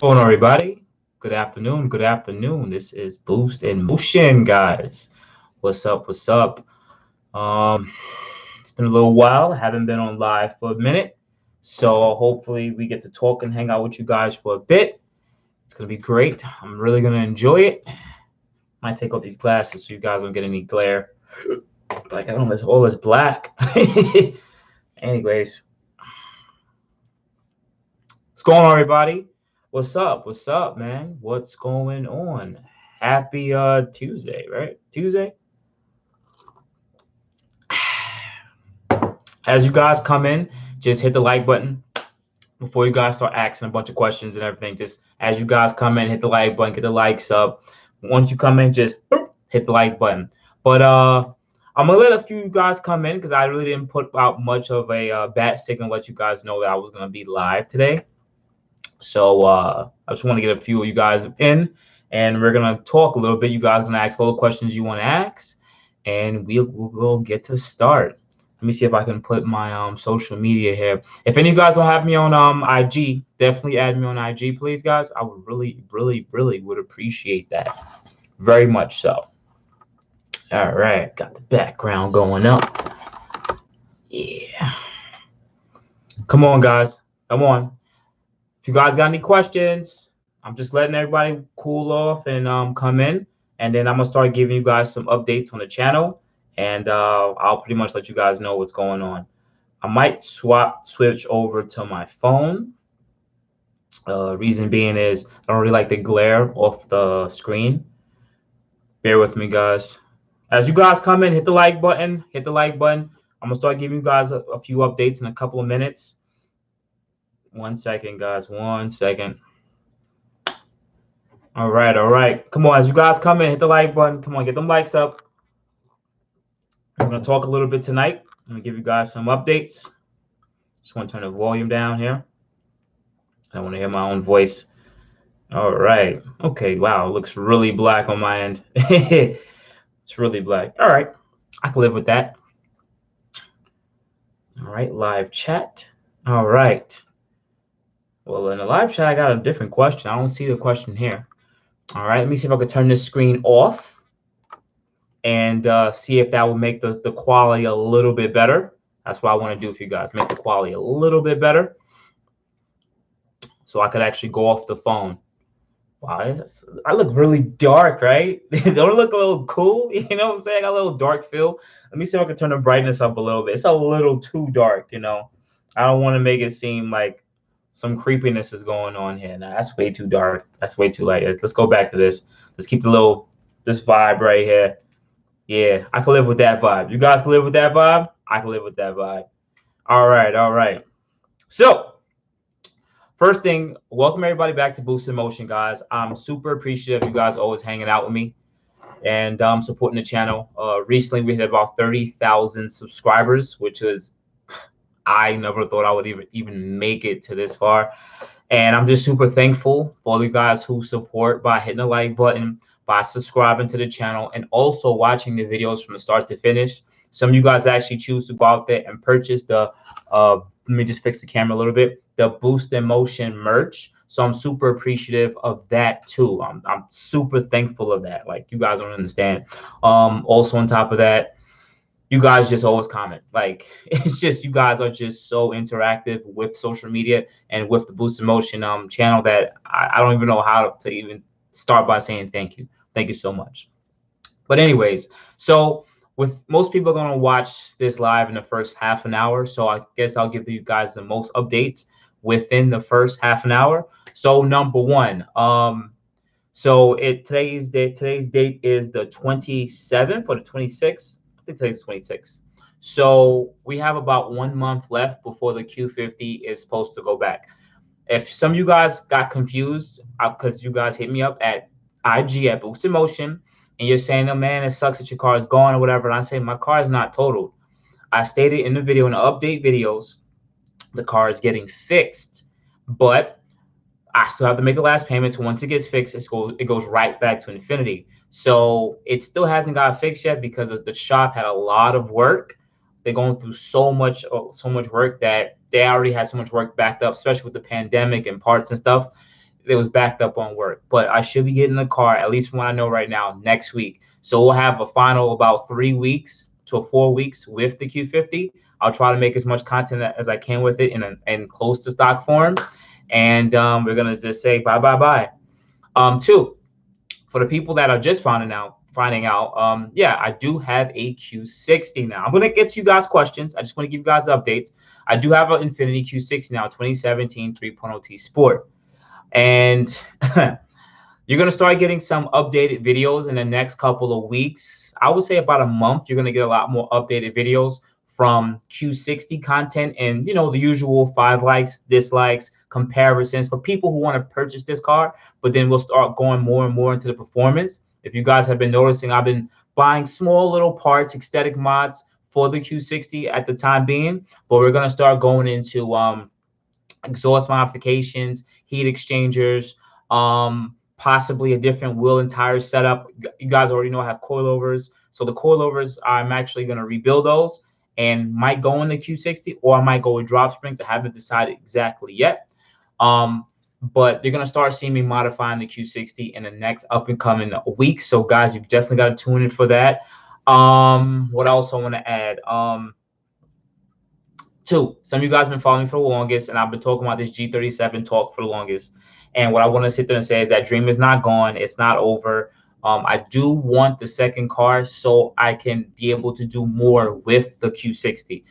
Hello, everybody. Good afternoon. Good afternoon. This is Boost in Motion, guys. What's up? What's up? It's been a little while. I haven't been on live for a minute, so hopefully we get to talk and hang out with you guys for a bit. It's gonna be great. I'm really gonna enjoy it. Might take off these glasses so you guys don't get any glare. Like I don't know, all this black. Anyways, what's going on, everybody? What's up? What's up, man? What's going on? Happy Tuesday, right? Tuesday. As you guys come in, just hit the like button before you guys start asking a bunch of questions and everything. Just as you guys come in, hit the like button, get the likes up. Once you come in, just hit the like button. But I'm gonna let a few guys come in because I really didn't put out much of a bat signal to let you guys know that I was gonna be live today. So I just want to get a few of you guys in, and we're gonna talk a little bit. You guys are gonna ask all the questions you want to ask, and we'll get to start. Let me see if I can put my social media here. If any of you guys don't have me on IG, definitely add me on IG, please, guys. I would really would appreciate that very much. So, all right, got the background going up. Yeah, come on, guys, come on. If you guys got any questions, I'm just letting everybody cool off and come in, and then I'm gonna start giving you guys some updates on the channel, and I'll pretty much let you guys know what's going on. I might switch over to my phone. Reason being is I don't really like the glare off the screen. Bear with me, guys. As you guys come in, hit the like button. Hit the like button. I'm gonna start giving you guys a few updates in a couple of minutes. 1 second, guys. 1 second. All right, all right. Come on, as you guys come in, hit the like button. Come on, get them likes up. I'm gonna talk a little bit tonight. I'm gonna give you guys some updates. Just want to turn the volume down here. I want to hear my own voice. All right. Okay. Wow. It looks really black on my end. It's really black. All right. I can live with that. All right. Live chat. All right. Well, in the live chat, I got a different question. I don't see the question here. All right. Let me see if I can turn this screen off and see if that will make the quality a little bit better. That's what I want to do for you guys. Make the quality a little bit better so I could actually go off the phone. Wow, I look really dark, right? Don't it look a little cool? You know what I'm saying? I got a little dark feel. Let me see if I can turn the brightness up a little bit. It's a little too dark, you know. I don't want to make it seem like some creepiness is going on here. Now, that's way too dark. That's way too light. Let's go back to this. Let's keep this vibe right here. Yeah, I can live with that vibe. You guys can live with that vibe? I can live with that vibe. All right, all right. So, first thing, welcome everybody back to Boost in Motion, guys. I'm super appreciative of you guys always hanging out with me and supporting the channel. Recently, we hit about 30,000 subscribers, which is, I never thought I would even make it to this far. And I'm just super thankful for all you guys who support by hitting the like button, by subscribing to the channel, and also watching the videos from the start to finish. Some of you guys actually choose to go out there and purchase the let me just fix the camera a little bit, the Boost in Motion merch. So I'm super appreciative of that too. I'm super thankful of that. Like, you guys don't understand. Also on top of that, you guys just always comment. Like, it's just, you guys are just so interactive with social media and with the Boost in Motion channel that I don't even know how to even start by saying thank you. Thank you so much. But anyways, so with most people are going to watch this live in the first half an hour, so I guess I'll give you guys the most updates within the first half an hour. So number one, so today's date is the 27th or the 26th. I think today's 26th. So we have about 1 month left before the Q50 is supposed to go back. If some of you guys got confused because you guys hit me up at IG at Boost in Motion, and you're saying, oh man, it sucks that your car is gone or whatever, and I say my car is not totaled. I stated in the video, in the update videos, the car is getting fixed, but I still have to make the last payment. So once it gets fixed, it goes right back to infinity. So it still hasn't got fixed yet because the shop had a lot of work. They're going through so much work that they already had so much work backed up, especially with the pandemic and parts and stuff. it was backed up on work. But I should be getting the car, at least from what I know right now, next week. So we'll have a final about 3 weeks to 4 weeks with the Q50. I'll try to make as much content as I can with it in close to stock form. And we're gonna just say bye. Two, for the people that are just finding out, yeah, I do have a Q60 now. I'm gonna get to you guys questions. I just want to give you guys updates. I do have an Infiniti Q60 now, 2017 3.0T Sport, and you're going to start getting some updated videos in the next couple of weeks. I would say about a month, you're going to get a lot more updated videos from Q60 content and, you know, the usual 5 likes, dislikes, comparisons for people who want to purchase this car. But then we'll start going more and more into the performance. If you guys have been noticing, I've been buying small little parts, aesthetic mods for the Q60 at the time being. But we're going to start going into exhaust modifications, heat exchangers, possibly a different wheel and tire setup. You guys already know I have coilovers. So the coilovers, I'm actually going to rebuild those and might go in the Q60 or I might go with drop springs. I haven't decided exactly yet. But you're going to start seeing me modifying the Q60 in the next up and coming weeks. So guys, you definitely got to tune in for that. What else I want to add? Two, some of you guys have been following me for the longest, and I've been talking about this G37 talk for the longest. And what I want to sit there and say is that dream is not gone. It's not over. I do want the second car so I can be able to do more with the Q60.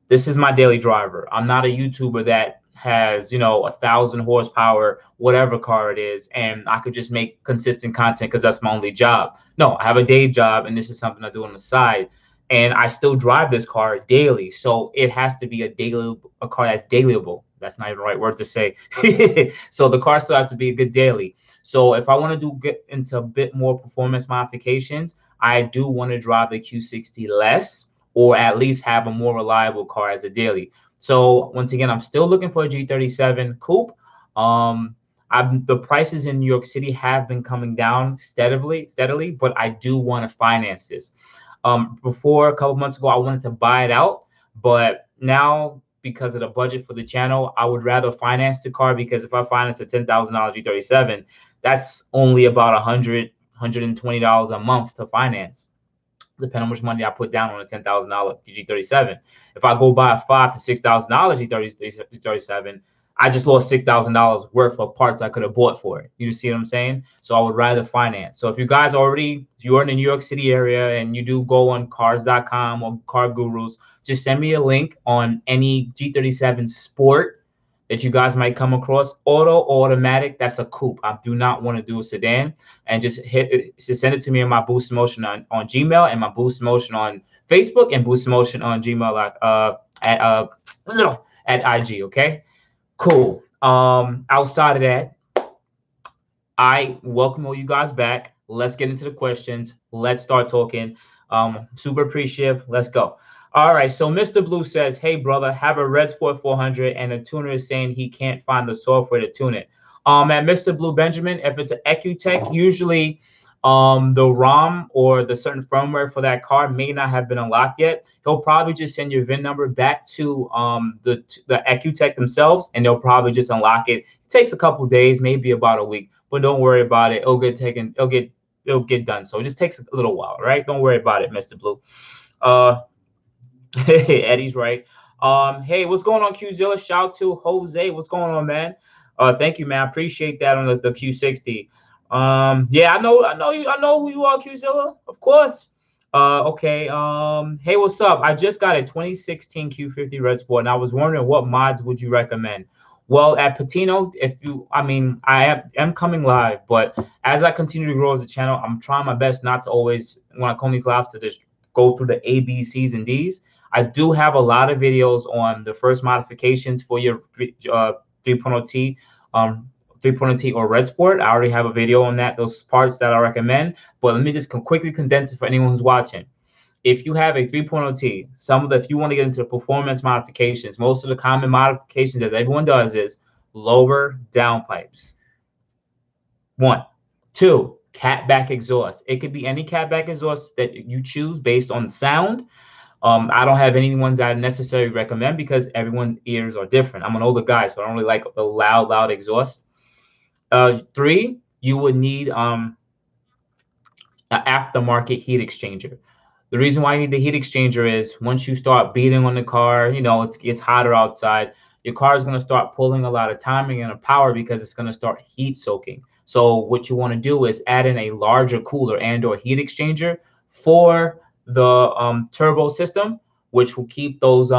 This is my daily driver. I'm not a YouTuber that has, you know, 1,000 horsepower, whatever car it is, and I could just make consistent content because that's my only job. No, I have a day job, and this is something I do on the side. And I still drive this car daily, so it has to be a car that's dailyable. That's not even the right word to say. So the car still has to be a good daily. So if I want to get into a bit more performance modifications, I do want to drive the Q60 less, or at least have a more reliable car as a daily. So once again, I'm still looking for a G37 coupe. The prices in New York City have been coming down steadily, but I do want to finance this. Before a couple months ago, I wanted to buy it out, but now because of the budget for the channel, I would rather finance the car, because if I finance a $10,000 G37, that's only about $120 a month to finance, depending on how much money I put down on a $10,000 G37. If I go buy a $5,000 to $6,000 G37, I just lost $6,000 worth of parts I could have bought for it. You see what I'm saying? So I would rather finance. So if you guys you're in the New York City area and you do go on cars.com or Car Gurus, just send me a link on any G37 Sport that you guys might come across. Auto or automatic, that's a coupe. I do not want to do a sedan. And just send it to me in my Boost Motion on Gmail, and my Boost Motion on Facebook, and Boost Motion on Gmail at IG, okay? Cool. Outside of that, I welcome all you guys back. Let's get into the questions. Let's start talking. Super appreciative. Let's go. All right. So Mr. Blue says, hey, brother, have a Red Sport 400 and a tuner is saying he can't find the software to tune it. And Mr. Blue Benjamin, if it's an EcuTech, usually the ROM or the certain firmware for that car may not have been unlocked yet. He'll probably just send your VIN number back to the EcuTech themselves, and they'll probably just unlock it. It takes a couple days, maybe about a week, but don't worry about it. It'll get done. So it just takes a little while, right? Don't worry about it, Mr. Blue. Eddie's right. Hey, what's going on, Qzilla? Shout to Jose. What's going on, man? Thank you, man. I appreciate that on the Q60. Yeah, I know who you are, Qzilla, of course. Okay. Hey, what's up? I just got a 2016 Q50 Red Sport, and I was wondering what mods would you recommend? Well, at Patino, I am coming live, but as I continue to grow as a channel, I'm trying my best not to always, when I come these lives, to just go through the A, B, C's, and D's. I do have a lot of videos on the first modifications for your 3.0T, 3.0T or Red Sport. I already have a video on that, those parts that I recommend. But let me just quickly condense it for anyone who's watching. If you have a 3.0T, if you want to get into the performance modifications, most of the common modifications that everyone does is lower downpipes. 1. 2, CATBACK exhaust. It could be any CATBACK exhaust that you choose based on sound. I don't have any ones that I necessarily recommend because everyone's ears are different. I'm an older guy, so I don't really like the loud exhaust. Three, you would need an aftermarket heat exchanger. The reason why you need the heat exchanger is once you start beating on the car, you know, it's hotter outside. Your car is going to start pulling a lot of timing and power because it's going to start heat soaking. So what you want to do is add in a larger cooler and or heat exchanger for the turbo system, which will keep those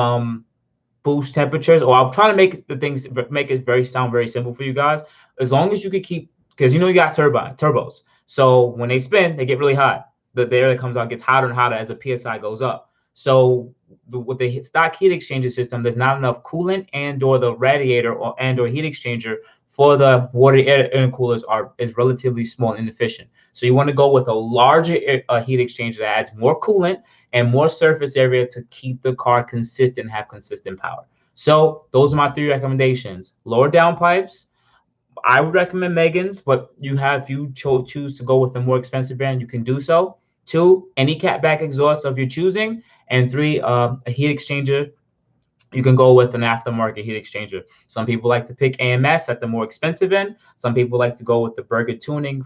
boost temperatures. Or I'll try to make it sound very simple for you guys. As long as you could keep, because you know you got turbos. So when they spin, they get really hot. The air that comes out gets hotter and hotter as the PSI goes up. So with the stock heat exchanger system, there's not enough coolant and or the radiator or heat exchanger for the water air coolers is relatively small and inefficient. So you want to go with a larger heat exchanger that adds more coolant and more surface area to keep the car consistent, have consistent power. So those are my three recommendations. Lower downpipes. I would recommend Megan's, but if you choose to go with the more expensive brand, you can do so. Two, any catback exhaust of your choosing. And three, a heat exchanger. You can go with an aftermarket heat exchanger. Some people like to pick AMS at the more expensive end. Some people like to go with the Burger Tuning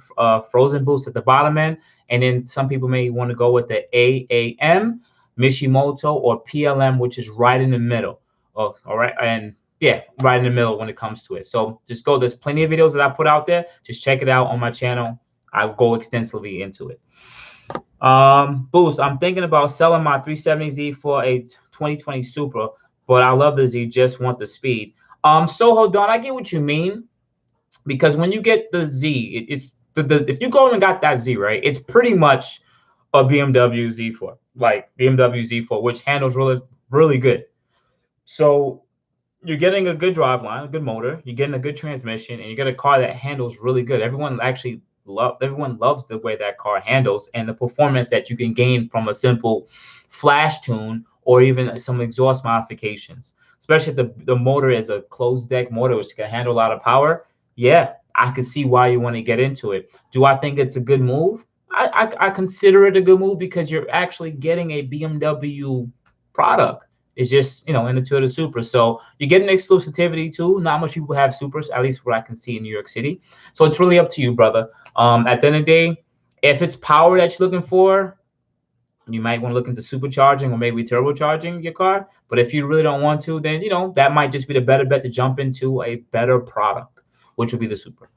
frozen boost at the bottom end. And then some people may want to go with the AAM, Mishimoto, or PLM, which is right in the middle. Oh, all right. And yeah, right in the middle when it comes to it. So just go. There's plenty of videos that I put out there. Just check it out on my channel. I'll go extensively into it. Boost. I'm thinking about selling my 370Z for a 2020 Supra, but I love the Z. Just want the speed. So hold on. I get what you mean, because when you get the Z, it's if you go and got that Z, right, it's pretty much a BMW Z4, like BMW Z4, which handles really good. So you're getting a good drive line, a good motor, you're getting a good transmission, and you get a car that handles really good. Everyone loves the way that car handles and the performance that you can gain from a simple flash tune or even some exhaust modifications. Especially if the motor is a closed deck motor, which can handle a lot of power. Yeah, I can see why you want to get into it. Do I think it's a good move? I consider it a good move because you're actually getting a BMW product. It's just, you know, in the Toyota Supra. So you're getting exclusivity too. Not much people have Supras, at least what I can see in New York City. So it's really up to you, brother. At the end of the day, if it's power that you're looking for, you might want to look into supercharging or maybe turbocharging your car. But if you really don't want to, then, you know, that might just be the better bet to jump into a better product, which would be the Supra.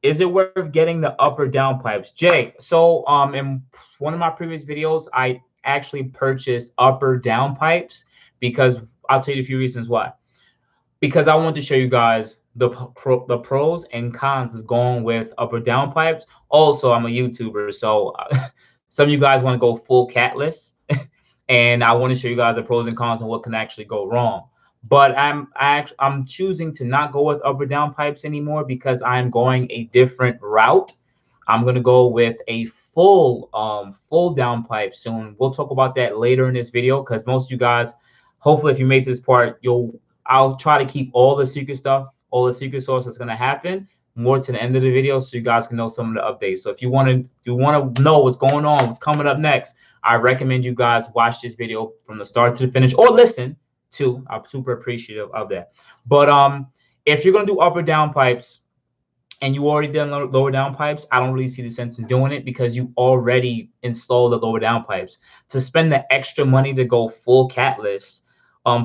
Is it worth getting the up or down pipes? Jay, so in one of my previous videos, I actually purchased up or down pipes because I'll tell you a few reasons why. Because I want to show you guys the pros and cons of going with up or down pipes. Also, I'm a YouTuber, so some of you guys want to go full catless, and I want to show you guys the pros and cons and what can actually go wrong. But I'm choosing to not go with up or down pipes anymore because I'm going a different route. I'm gonna go with a full down pipe soon. We'll talk about that later in this video because most of you guys, hopefully, if you made this part, I'll try to keep all the secret stuff, all the secret sauce that's gonna happen more to the end of the video, so you guys can know some of the updates. So if you want to know what's going on, what's coming up next, I recommend you guys watch this video from the start to the finish, or listen to. I'm super appreciative of that. But if you're gonna do up or down pipes and you already done lower down pipes, I don't really see the sense in doing it because you already installed the lower down pipes. To spend the extra money to go full catless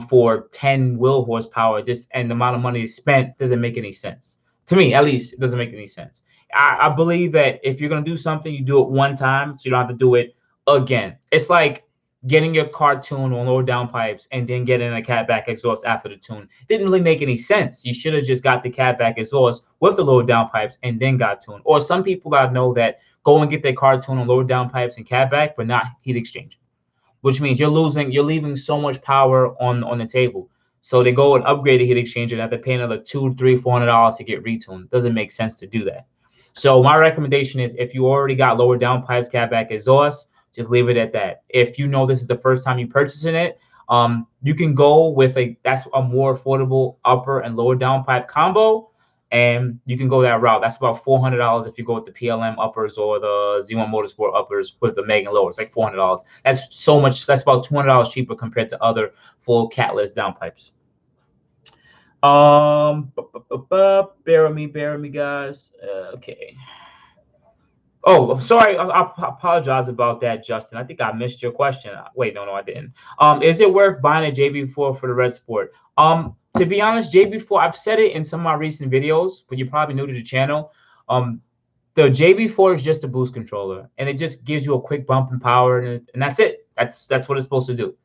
for 10 wheel horsepower, just and the amount of money spent doesn't make any sense. To me, at least, it doesn't make any sense. I believe that if you're gonna do something, you do it one time, so you don't have to do it again. It's like getting your car tuned on lower down pipes and then getting a catback exhaust after the tune. Didn't really make any sense. You should have just got the catback exhaust with the lower down pipes and then got tuned. Or some people I know that go and get their car tuned on lower down pipes and catback, but not heat exchange, which means you're leaving so much power on the table. So they go and upgrade the heat exchanger and have to pay another $200, $300, $400 to get retuned. Doesn't make sense to do that. So my recommendation is if you already got lower down pipes, catback exhaust, just leave it at that. If you know this is the first time you purchasing it, you can go with that's a more affordable upper and lower downpipe combo, and you can go that route. That's about $400 if you go with the PLM uppers or the Z1 Motorsport uppers with the Megan lower. It's like $400. That's so much. That's about $200 cheaper compared to other full catless downpipes. Bear with me, guys. Okay. Oh, sorry. I apologize about that, Justin. I think I missed your question. Wait, no, I didn't. Is it worth buying a JB4 for the Red Sport? To be honest, JB4, I've said it in some of my recent videos, but you're probably new to the channel. The JB4 is just a boost controller, and it just gives you a quick bump in power, and that's it. That's what it's supposed to do.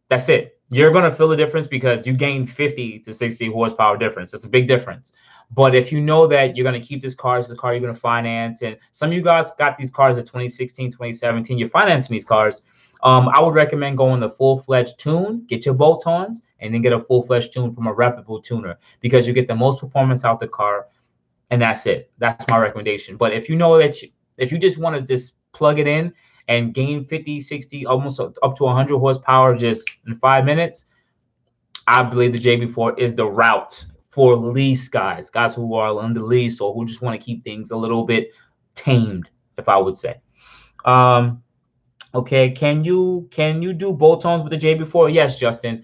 That's it. You're going to feel the difference because you gain 50 to 60 horsepower difference. It's a big difference. But if you know that you're going to keep this car, it's the car you're going to finance, and some of you guys got these cars at 2016, 2017, you're financing these cars, I would recommend going the full-fledged tune, get your bolt-ons, and then get a full-fledged tune from a reputable tuner because you get the most performance out the car, and that's it. That's my recommendation. But if you know that if you just want to just plug it in and gain 50, 60, almost up to 100 horsepower just in 5 minutes, I believe the JB4 is the route for lease guys who are on the lease or who just want to keep things a little bit tamed, if I would say. Okay, can you do bolt-ons with the JB4? Yes, Justin.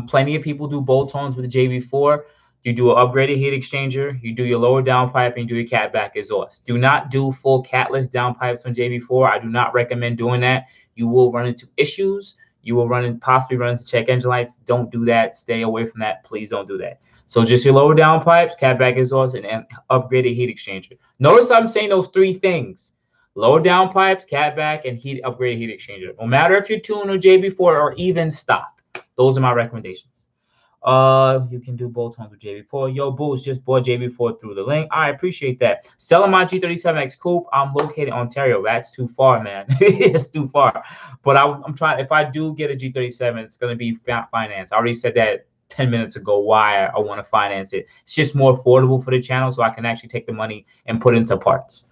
Plenty of people do bolt-ons with the JB4. You do an upgraded heat exchanger, you do your lower downpipe, and you do your CATBACK exhaust. Do not do full catless downpipes on JB4. I do not recommend doing that. You will run into issues. You will possibly run into check engine lights. Don't do that. Stay away from that. Please don't do that. So just your lower downpipes, CATBACK exhaust, and upgraded heat exchanger. Notice I'm saying those three things. Lower downpipes, CATBACK, and upgraded heat exchanger. No matter if you're tuned or JB4 or even stock. Those are my recommendations. You can do bolt-ons with JB4. Yo, Boost just bought JB4 through the link. I appreciate that. Selling my G37X Coupe. I'm located in Ontario. That's too far, man. It's too far. But I'm trying. If I do get a G37, it's gonna be financed. I already said that 10 minutes ago why I want to finance it. It's just more affordable for the channel, so I can actually take the money and put it into parts.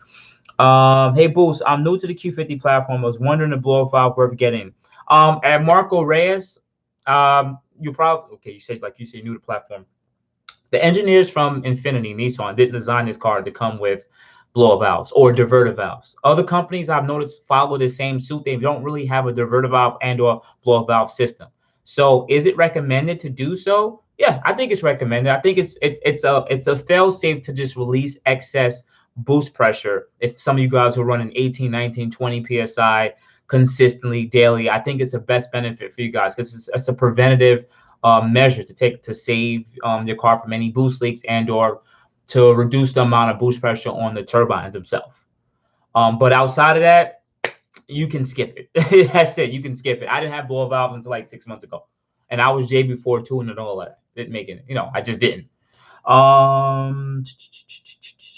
Hey Boost, I'm new to the Q50 platform. I was wondering if blow valve worth getting. At Marco Reyes, you probably you say new to platform. The engineers from Infiniti, Nissan, didn't design this car to come with blow valves or diverter valves. Other companies I've noticed follow the same suit. They don't really have a diverter valve and or blow valve system. So is it recommended to do so? Yeah, I think it's recommended. I think it's a fail safe to just release excess boost pressure. If some of you guys are running 18, 19, 20 psi consistently daily, I think it's the best benefit for you guys because it's a preventative measure to save your car from any boost leaks and or to reduce the amount of boost pressure on the turbines themselves. But outside of that, you can skip it. That's it. You can skip it. I didn't have blow valves until like 6 months ago, and I was JB4 too and all that. Didn't make it. I just didn't.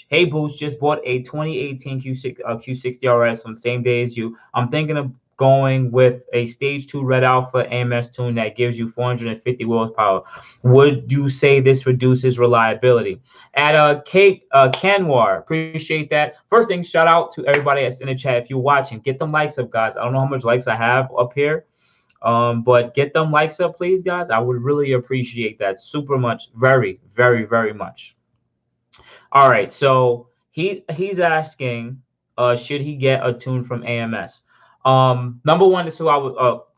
Hey Boost, just bought a 2018 Q60 RS on the same day as you. I'm thinking of going with a stage 2 Red Alpha AMS tune that gives you 450 horsepower. Would you say this reduces reliability? At Kate Canwar, appreciate that. First thing, shout out to everybody that's in the chat. If you're watching, get them likes up, guys. I don't know how much likes I have up here. But get them likes up, please, guys. I would really appreciate that super much. Very, very, very much. All right, so he's asking, should he get a tune from AMS? Number one, this is why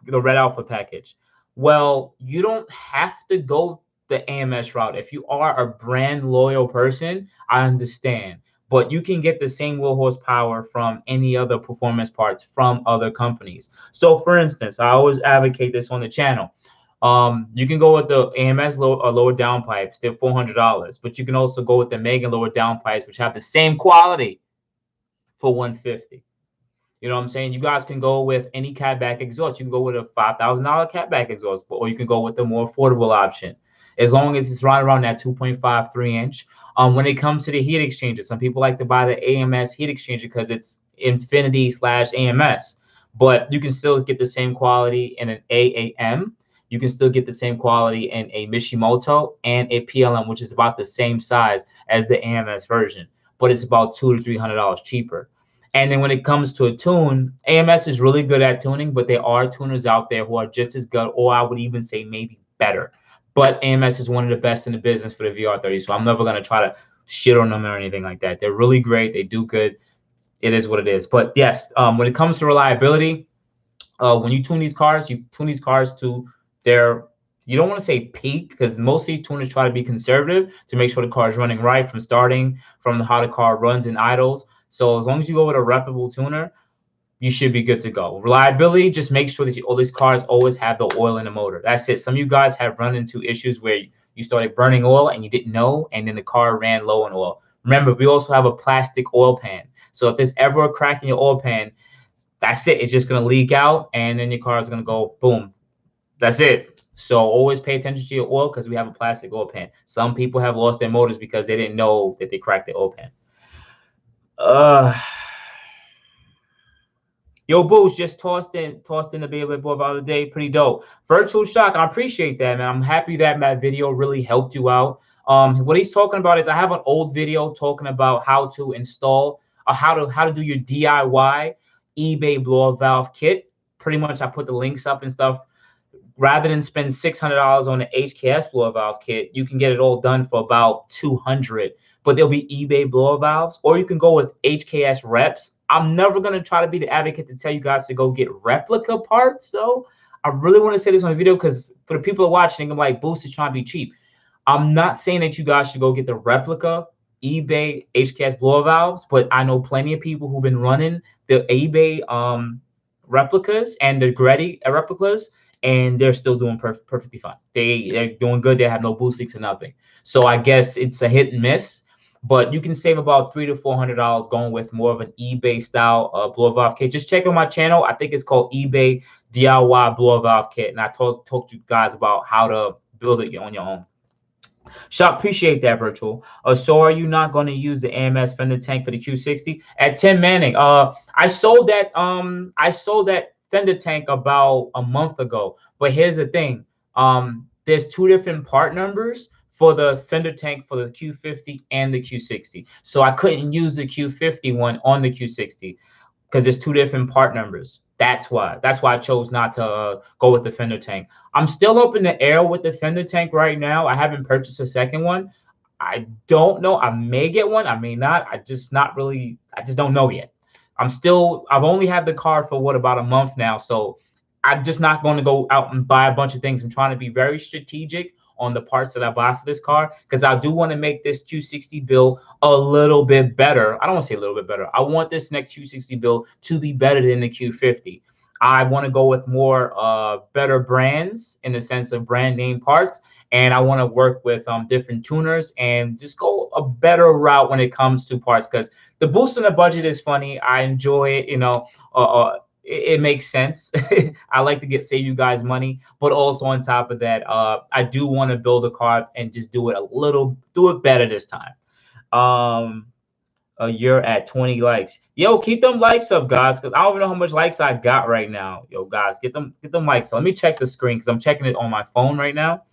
the Red Alpha package. Well, you don't have to go the AMS route. If you are a brand loyal person, I understand. But you can get the same wheel horsepower from any other performance parts from other companies. So, for instance, I always advocate this on the channel. You can go with the AMS lower downpipes. They're $400, but you can also go with the Megan lower downpipes, which have the same quality for $150. You know what I'm saying? You guys can go with any CATBACK exhaust. You can go with a $5,000 CATBACK exhaust, or you can go with the more affordable option, as long as it's right around that 2.5, 3-inch. When it comes to the heat exchanger, some people like to buy the AMS heat exchanger because it's infiniti/AMS, but you can still get the same quality in an AAM. You can still get the same quality in a Mishimoto and a PLM, which is about the same size as the AMS version, but it's about $200 to $300 cheaper. And then when it comes to a tune, AMS is really good at tuning, but there are tuners out there who are just as good, or I would even say maybe better. But AMS is one of the best in the business for the VR30, so I'm never going to try to shit on them or anything like that. They're really great. They do good. It is what it is. But yes, when it comes to reliability, when you tune these cars, you tune these cars to their you don't want to say peak, because most of these tuners try to be conservative to make sure the car is running right from starting, from how the car runs and idles. So as long as you go with a reputable tuner, you should be good to go. Reliability, just make sure that all these cars always have the oil in the motor. That's it. Some of you guys have run into issues where you started burning oil and you didn't know, and then the car ran low on oil. Remember, we also have a plastic oil pan. So if there's ever a crack in your oil pan, that's it. It's just going to leak out, and then your car is going to go boom. That's it. So always pay attention to your oil, because we have a plastic oil pan. Some people have lost their motors because they didn't know that they cracked the oil pan. Yo, Boost just tossed in the Beyblade board the other day. Pretty dope. Virtual Shock, I appreciate that, man. I'm happy that my video really helped you out. What he's talking about is I have an old video talking about how to install, how to do your DIY eBay blow-up valve kit. Pretty much, I put the links up and stuff. Rather than spend $600 on the HKS blow valve kit, you can get it all done for about $200. But there'll be eBay blow valves, or you can go with HKS reps. I'm never gonna try to be the advocate to tell you guys to go get replica parts, though. I really want to say this on the video, because for the people watching, I'm like, Boost is trying to be cheap. I'm not saying that you guys should go get the replica eBay HKS blow valves, but I know plenty of people who've been running the eBay replicas and the Greddy replicas, and they're still doing perfectly fine. They're doing good. They have no boost leaks or nothing. So I guess it's a hit and miss, but you can save about $300 to $400 going with more of an eBay style blow valve kit. Just check out my channel. I think it's called eBay DIY blow valve kit, and I talked to you guys about how to build it on your own. Shop, appreciate that, Virtual. So are you not going to use the AMS fender tank for the Q60? At Tim Manning, I sold that fender tank about a month ago. But here's the thing. There's two different part numbers for the fender tank for the Q50 and the Q60. So I couldn't use the Q50 one on the Q60 because there's two different part numbers. That's why I chose not to go with the fender tank. I'm still up in the air with the fender tank right now. I haven't purchased a second one. I don't know. I may get one. I may not. I just don't know yet. I've only had the car for about a month now. So I'm just not going to go out and buy a bunch of things. I'm trying to be very strategic on the parts that I buy for this car, because I do want to make this Q60 build a little bit better. I don't want to say a little bit better. I want this next Q60 build to be better than the Q50. I want to go with more better brands in the sense of brand name parts, and I want to work with different tuners and just go a better route when it comes to parts, because the boost in the budget is funny. I enjoy it, it makes sense. I like to save you guys money, but also on top of that, I do want to build a car and just do it better this time. You're at 20 likes. Yo, keep them likes up, guys, because I don't even know how much likes I got right now. Yo, guys, get them likes. Let me check the screen, because I'm checking it on my phone right now.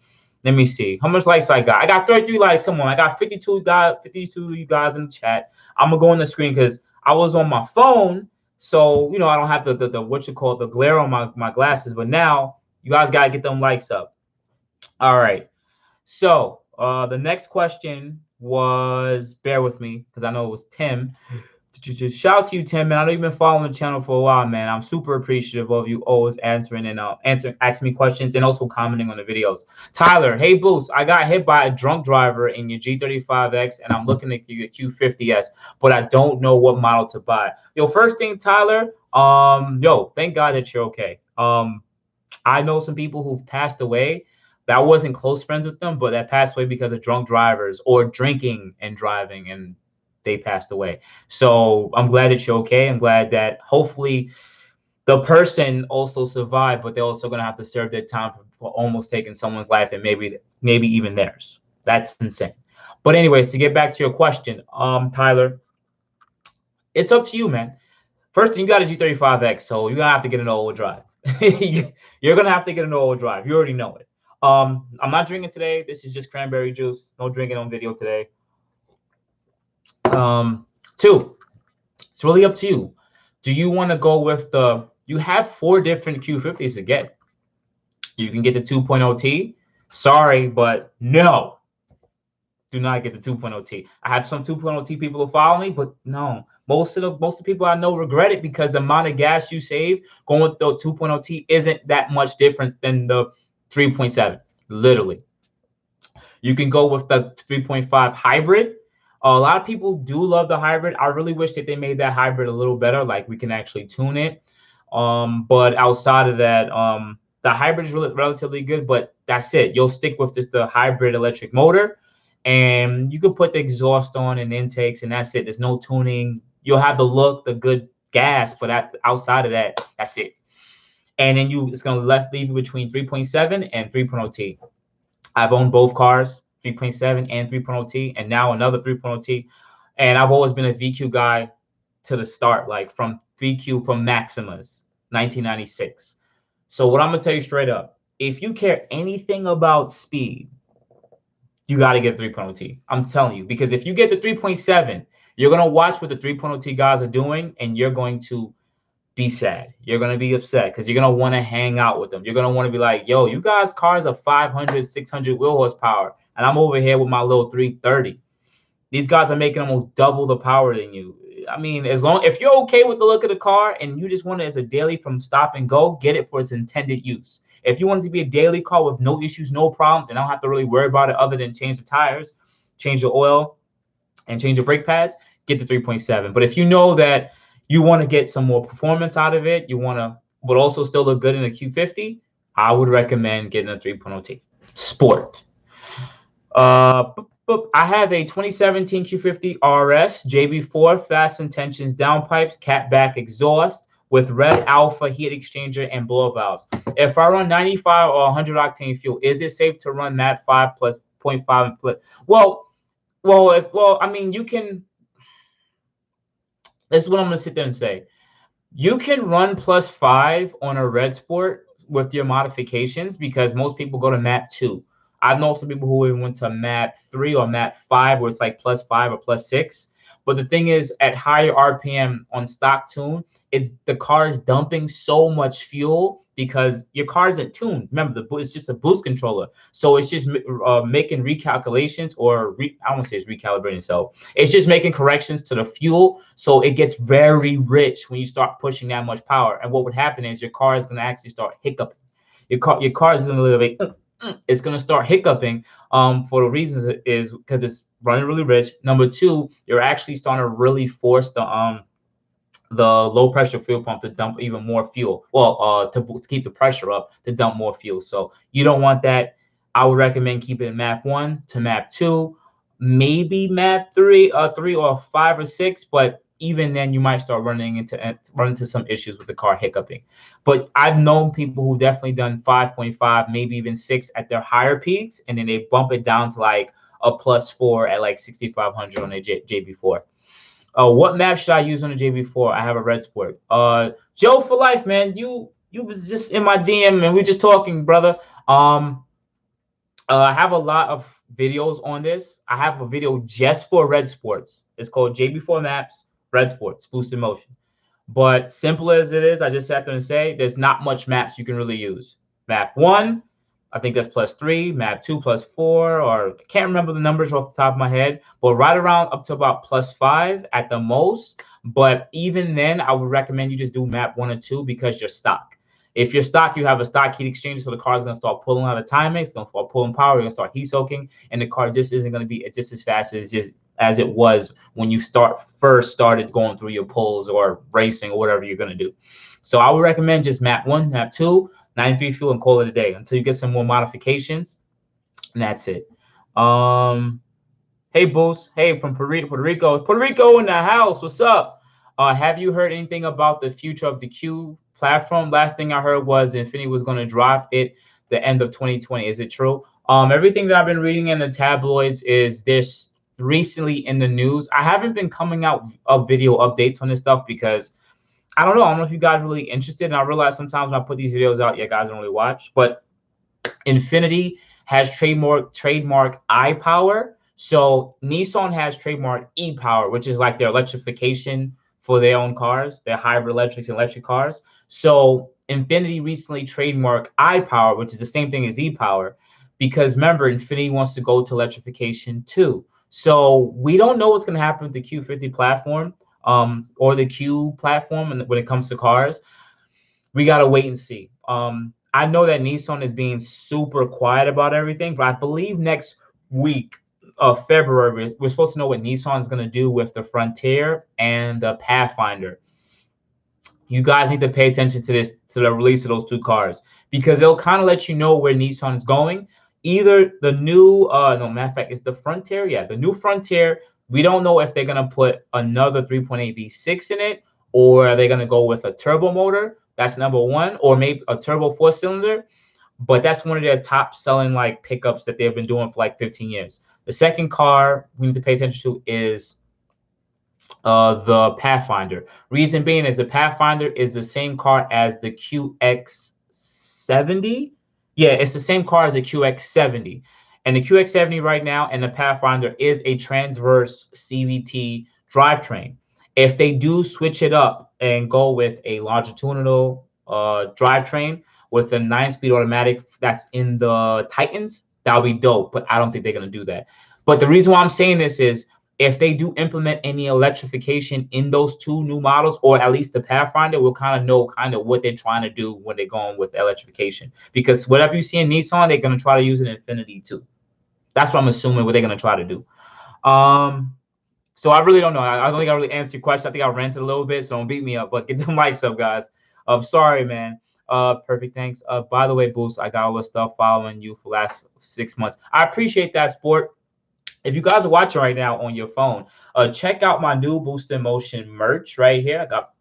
Let me see how much likes I got. I got 33 likes. Come on, I got 52 of you guys in the chat. I'm gonna go on the screen because I was on my phone. So, I don't have the the glare on my glasses. But now you guys got to get them likes up. All right. So the next question was, bear with me because I know it was Tim. Shout out to you, Tim, man. I know you've been following the channel for a while, man. I'm super appreciative of you always answering and asking me questions and also commenting on the videos. Tyler, hey, Boost, I got hit by a drunk driver in your G35X, and I'm looking at your Q50S, but I don't know what model to buy. Yo, first thing, Tyler, thank God that you're okay. I know some people who've passed away that I wasn't close friends with them, but that passed away because of drunk drivers or drinking and driving, and they passed away. So I'm glad that you're okay. I'm glad that hopefully the person also survived, but they're also going to have to serve their time for almost taking someone's life, and maybe even theirs. That's insane. But anyways, to get back to your question, Tyler, it's up to you, man. First thing, you got a G35X, so you're going to have to get an all-wheel drive. You're going to have to get an all-wheel drive. You already know it. I'm not drinking today. This is just cranberry juice. No drinking on video today. Two, it's really up to you. Do you want to go with you have 4 different Q50s to get. You can get the 2.0T. Sorry, but no. Do not get the 2.0T. I have some 2.0T people who follow me, but no. Most of the people I know regret it because the amount of gas you save going with the 2.0T isn't that much difference than the 3.7. literally. You can go with the 3.5 hybrid. A lot of people do love the hybrid. I really wish that they made that hybrid a little better, like we can actually tune it. But outside of that, the hybrid is really relatively good, but that's it. You'll stick with just the hybrid electric motor, and you can put the exhaust on and intakes, and that's it. There's no tuning. You'll have the look, the good gas, but outside of that, that's it. And then it's gonna leave you between 3.7 and 3.0T. I've owned both cars, 3.7 and 3.0T, and now another 3.0T. And I've always been a VQ guy to the start, like from VQ from Maximas, 1996. So what I'm gonna tell you straight up, if you care anything about speed, you got to get 3.0T. I'm telling you, because if you get the 3.7, you're gonna watch what the 3.0T guys are doing, and you're going to be sad. You're going to be upset because you're going to want to hang out with them. You're going to want to be like, yo, you guys cars are 500, 600 wheel horsepower, and I'm over here with my little 330. These guys are making almost double the power than you. I mean, if you're okay with the look of the car and you just want it as a daily from stop and go, get it for its intended use. If you want it to be a daily car with no issues, no problems, and I don't have to really worry about it other than change the tires, change the oil, and change the brake pads, get the 3.7. But if you know that you want to get some more performance out of it, you want to, but also still look good in a Q50, I would recommend getting a 3.0T. Sport. I have a 2017 Q50 RS JB4 fast intentions downpipes, CATBACK exhaust with red alpha heat exchanger and blow valves. If I run 95 or 100 octane fuel, is it safe to run that 5 plus 0.5? Well, I mean, you can. This is what I'm going to sit there and say. You can run +5 on a red sport with your modifications because most people go to map 2. I've known some people who even went to map 3 or map 5 where it's like +5 or +6. But the thing is, at higher RPM on stock tune, the car is dumping so much fuel because your car isn't tuned. Remember, it's just a boost controller. So it's just making recalculations, or I won't say it's recalibrating itself. It's just making corrections to the fuel. So it gets very rich when you start pushing that much power. And what would happen is your car is going to actually start hiccuping. Your car is going to literally, it's going to start hiccuping for the reasons is because it's running really rich. Number 2, you're actually starting to really force the low pressure fuel pump to dump even more fuel. Well, to keep the pressure up, to dump more fuel. So you don't want that. I would recommend keeping map 1 to map 2, maybe map 3 or 5 or 6, but even then you might start running into some issues with the car hiccuping. But I've known people who definitely done 5.5, maybe even 6 at their higher peaks, and then they bump it down to like a +4 at like 6,500 on a JB4. What map should I use on the JB4? I have a red sport. Joe for life, man. You was just in my DM and we're just talking, brother. I have a lot of videos on this. I have a video just for red sports. It's called JB4 Maps Red Sports Boosted Motion. But simple as it is, I just sat there and say there's not much maps you can really use. Map 1, I think that's +3, map 2 +4, or I can't remember the numbers off the top of my head, but right around up to about +5 at the most. But even then, I would recommend you just do map 1 or 2 because you're stock. If you're stock, you have a stock heat exchanger, so the car is going to start pulling out of timing, it's going to start pulling power, you're going to start heat soaking, and the car just isn't going to be just as fast as it was when you first started going through your pulls or racing or whatever you're going to do. So I would recommend just map 1, map 2, 93 fuel, and call it a day until you get some more modifications, and that's it. Hey Boost, hey from Puerto Rico in the house. What's up? Have you heard anything about the future of the Q platform? Last thing I heard was Infiniti was going to drop it the end of 2020. Is it true? Everything that I've been reading in the tabloids is this recently in the news. I haven't been coming out of video updates on this stuff because I don't know if you guys are really interested. And I realize sometimes when I put these videos out, you guys don't really watch. But Infiniti has trademark I-Power. So Nissan has trademark E-Power, which is like their electrification for their own cars, their hybrid electrics and electric cars. So Infiniti recently trademarked I-Power, which is the same thing as E-Power, because remember, Infiniti wants to go to electrification too. So we don't know what's going to happen with the Q50 platform or the Q platform when it comes to cars. We got to wait and see. I know that Nissan is being super quiet about everything, but I believe next week of February, we're supposed to know what Nissan is going to do with the Frontier and the Pathfinder. You guys need to pay attention to this, to the release of those two cars, because they'll kind of let you know where Nissan is going. Either the new, no, matter of fact, it's the Frontier. Yeah, the new Frontier. We don't know if they're going to put another 3.8 V6 in it, or are they going to go with a turbo motor? That's number one, or maybe a turbo 4-cylinder. But that's one of their top selling like pickups that they've been doing for like 15 years. The second car we need to pay attention to is the Pathfinder. Reason being is the Pathfinder is the same car as the QX70. Yeah, it's the same car as the QX70. And the QX70 right now and the Pathfinder is a transverse CVT drivetrain. If they do switch it up and go with a longitudinal drivetrain with a 9-speed automatic that's in the Titans, that would be dope. But I don't think they're going to do that. But the reason why I'm saying this is if they do implement any electrification in those two new models, or at least the Pathfinder, we'll kind of know kind of what they're trying to do when they're going with electrification. Because whatever you see in Nissan, they're going to try to use an Infiniti too. That's what I'm assuming what they're going to try to do. So I really don't know. I don't think I really answered your question. I think I ranted a little bit, so don't beat me up. But get the mics up, guys. Sorry, man. Perfect. Thanks. By the way, Boost, I got all the stuff following you for the last 6 months. I appreciate that, sport. If you guys are watching right now on your phone, check out my new boostinmotion merch right here. I got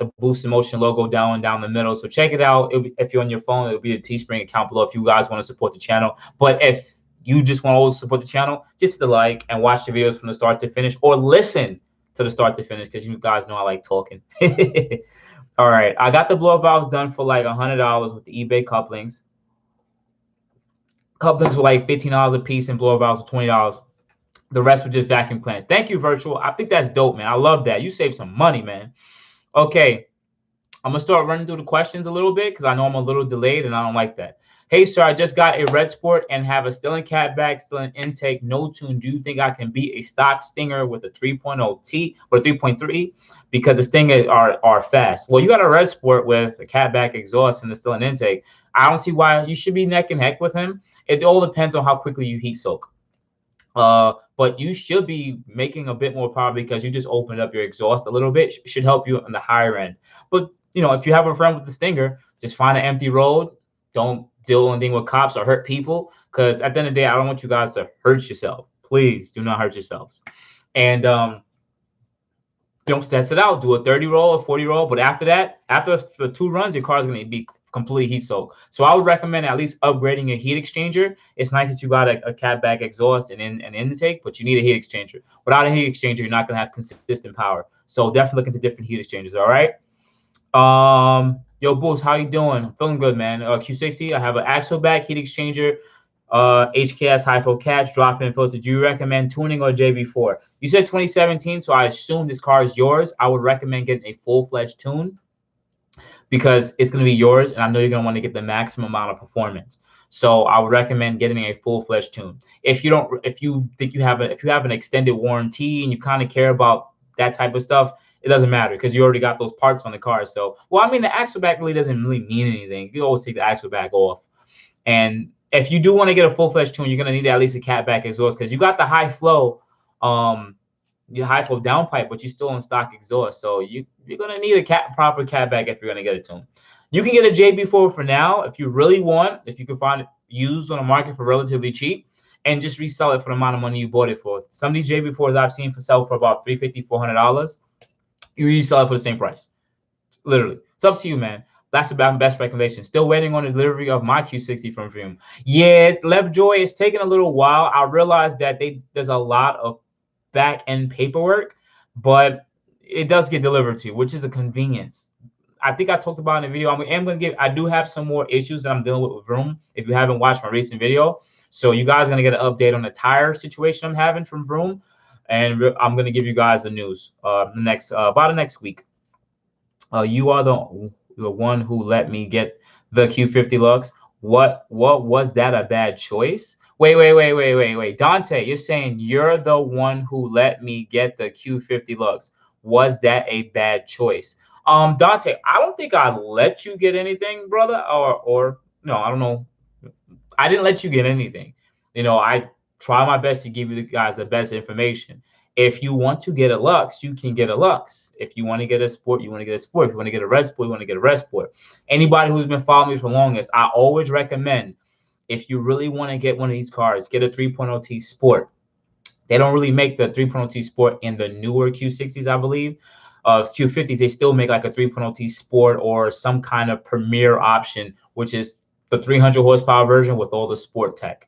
the boostinmotion logo down the middle, so check it out. If you're on your phone, it'll be the Teespring account below if you guys want to support the channel. But if you just want to always support the channel, just hit the like and watch the videos from the start to finish, or listen to the start to finish, because you guys know I like talking. All right, I got the blow valves done for like $100 with the eBay couplings. Couplings were like $15 a piece, and blow valves were $20. The rest were just vacuum cleaners. Thank you, Virtual. I think that's dope, man. I love that. You saved some money, man. Okay, I'm going to start running through the questions a little bit because I know I'm a little delayed, and I don't like that. Hey, sir, I just got a Red Sport and have a STILLEN CATBACK, STILLEN intake, no tune. Do you think I can beat a stock Stinger with a 3.0 T or 3.3? Because the Stingers are fast. Well, you got a Red Sport with a CATBACK exhaust and the STILLEN intake. I don't see why you should be neck and neck with him. It all depends on how quickly you heat soak. But you should be making a bit more power because you just opened up your exhaust a little bit. Should help you on the higher end. But you know, if you have a friend with the Stinger, just find an empty road. Don't deal anything with cops or hurt people, because at the end of the day, I don't want you guys to hurt yourself. Please do not hurt yourselves. And don't test it out. Do a 30 roll or 40 roll. But after that, after the 2 runs, your car is going to be completely heat soaked. So I would recommend at least upgrading your heat exchanger. It's nice that you got a CATBACK exhaust and an intake, but you need a heat exchanger. Without a heat exchanger, you're not going to have consistent power. So definitely look into different heat exchangers. All right. Yo, Boost, how you doing? I'm feeling good, man. Q60, I have an AXLEBACK heat exchanger, HKS high flow catch, drop-in filter. Do you recommend tuning or JB4? You said 2017, so I assume this car is yours. I would recommend getting a full-fledged tune, because it's going to be yours, and I know you're going to want to get the maximum amount of performance. So I would recommend getting a full-fledged tune. If you think you have an extended warranty and you kind of care about that type of stuff, it doesn't matter because you already got those parts on the car. So, well, I mean, the AXLEBACK really doesn't really mean anything. You always take the AXLEBACK off. And if you do want to get a full-fledged tune, you're going to need at least a CATBACK exhaust, because you got the high flow, your high flow downpipe, but you still on stock exhaust. So you're going to need a proper CATBACK if you're going to get a tune. You can get a JB4 for now if you really want, if you can find it used on the market for relatively cheap, and just resell it for the amount of money you bought it for. Some of these JB4s I've seen sell for about $350, $400. You resell it for the same price. Literally. It's up to you, man. That's about best recommendation. Still waiting on the delivery of my Q60 from Vroom. Yeah, Lovejoy, it's taking a little while. I realized that there's a lot of back end paperwork, but it does get delivered to you, which is a convenience. I think I talked about in the video. I do have some more issues that I'm dealing with Vroom. If you haven't watched my recent video, so you guys are gonna get an update on the tire situation I'm having from Vroom, and I'm gonna give you guys the news about the next week. You are the one who let me get the Q50 Luxe. What was that a bad choice? Wait. Dante, you're saying you're the one who let me get the Q50 Luxe. Was that a bad choice? Dante, I don't think I let you get anything, brother, or no, I don't know. I didn't let you get anything. I try my best to give you guys the best information. If you want to get a Lux, you can get a Lux. If you want to get a Sport, you want to get a Sport. If you want to get a Red Sport, you want to get a Red Sport. Anybody who's been following me for the longest, I always recommend, if you really want to get one of these cars, get a 3.0 T Sport. They don't really make the 3.0 T Sport in the newer Q60s, I believe. Q50s, they still make like a 3.0 T Sport or some kind of premier option, which is the 300 horsepower version with all the sport tech.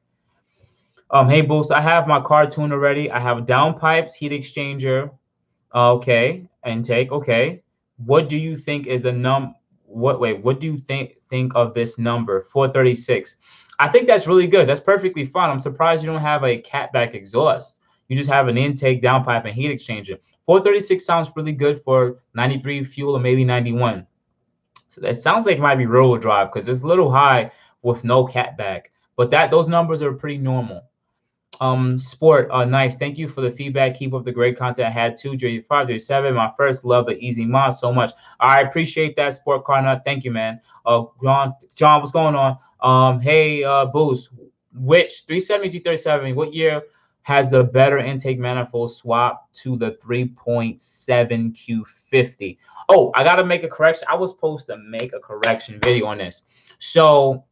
Hey, Boost, I have my car tuned already. I have downpipes, heat exchanger. Okay, intake. Okay. What do you think is the what do you think of this number 436? I think that's really good. That's perfectly fine. I'm surprised you don't have a catback exhaust. You just have an intake, downpipe, and heat exchanger. 436 sounds really good for 93 fuel or maybe 91. So that sounds like it might be rear-wheel drive because it's a little high with no catback. But those numbers are pretty normal. Sport, nice. Thank you for the feedback. Keep up the great content. I had 235, 37. My first love, the easy mod so much. I appreciate that, Sport Car Nut. Thank you, man. John, what's going on? Hey, Boost, which 370 G37, what year has the better intake manifold swap to the 3.7 Q50? Oh, I gotta make a correction. I was supposed to make a correction video on this. So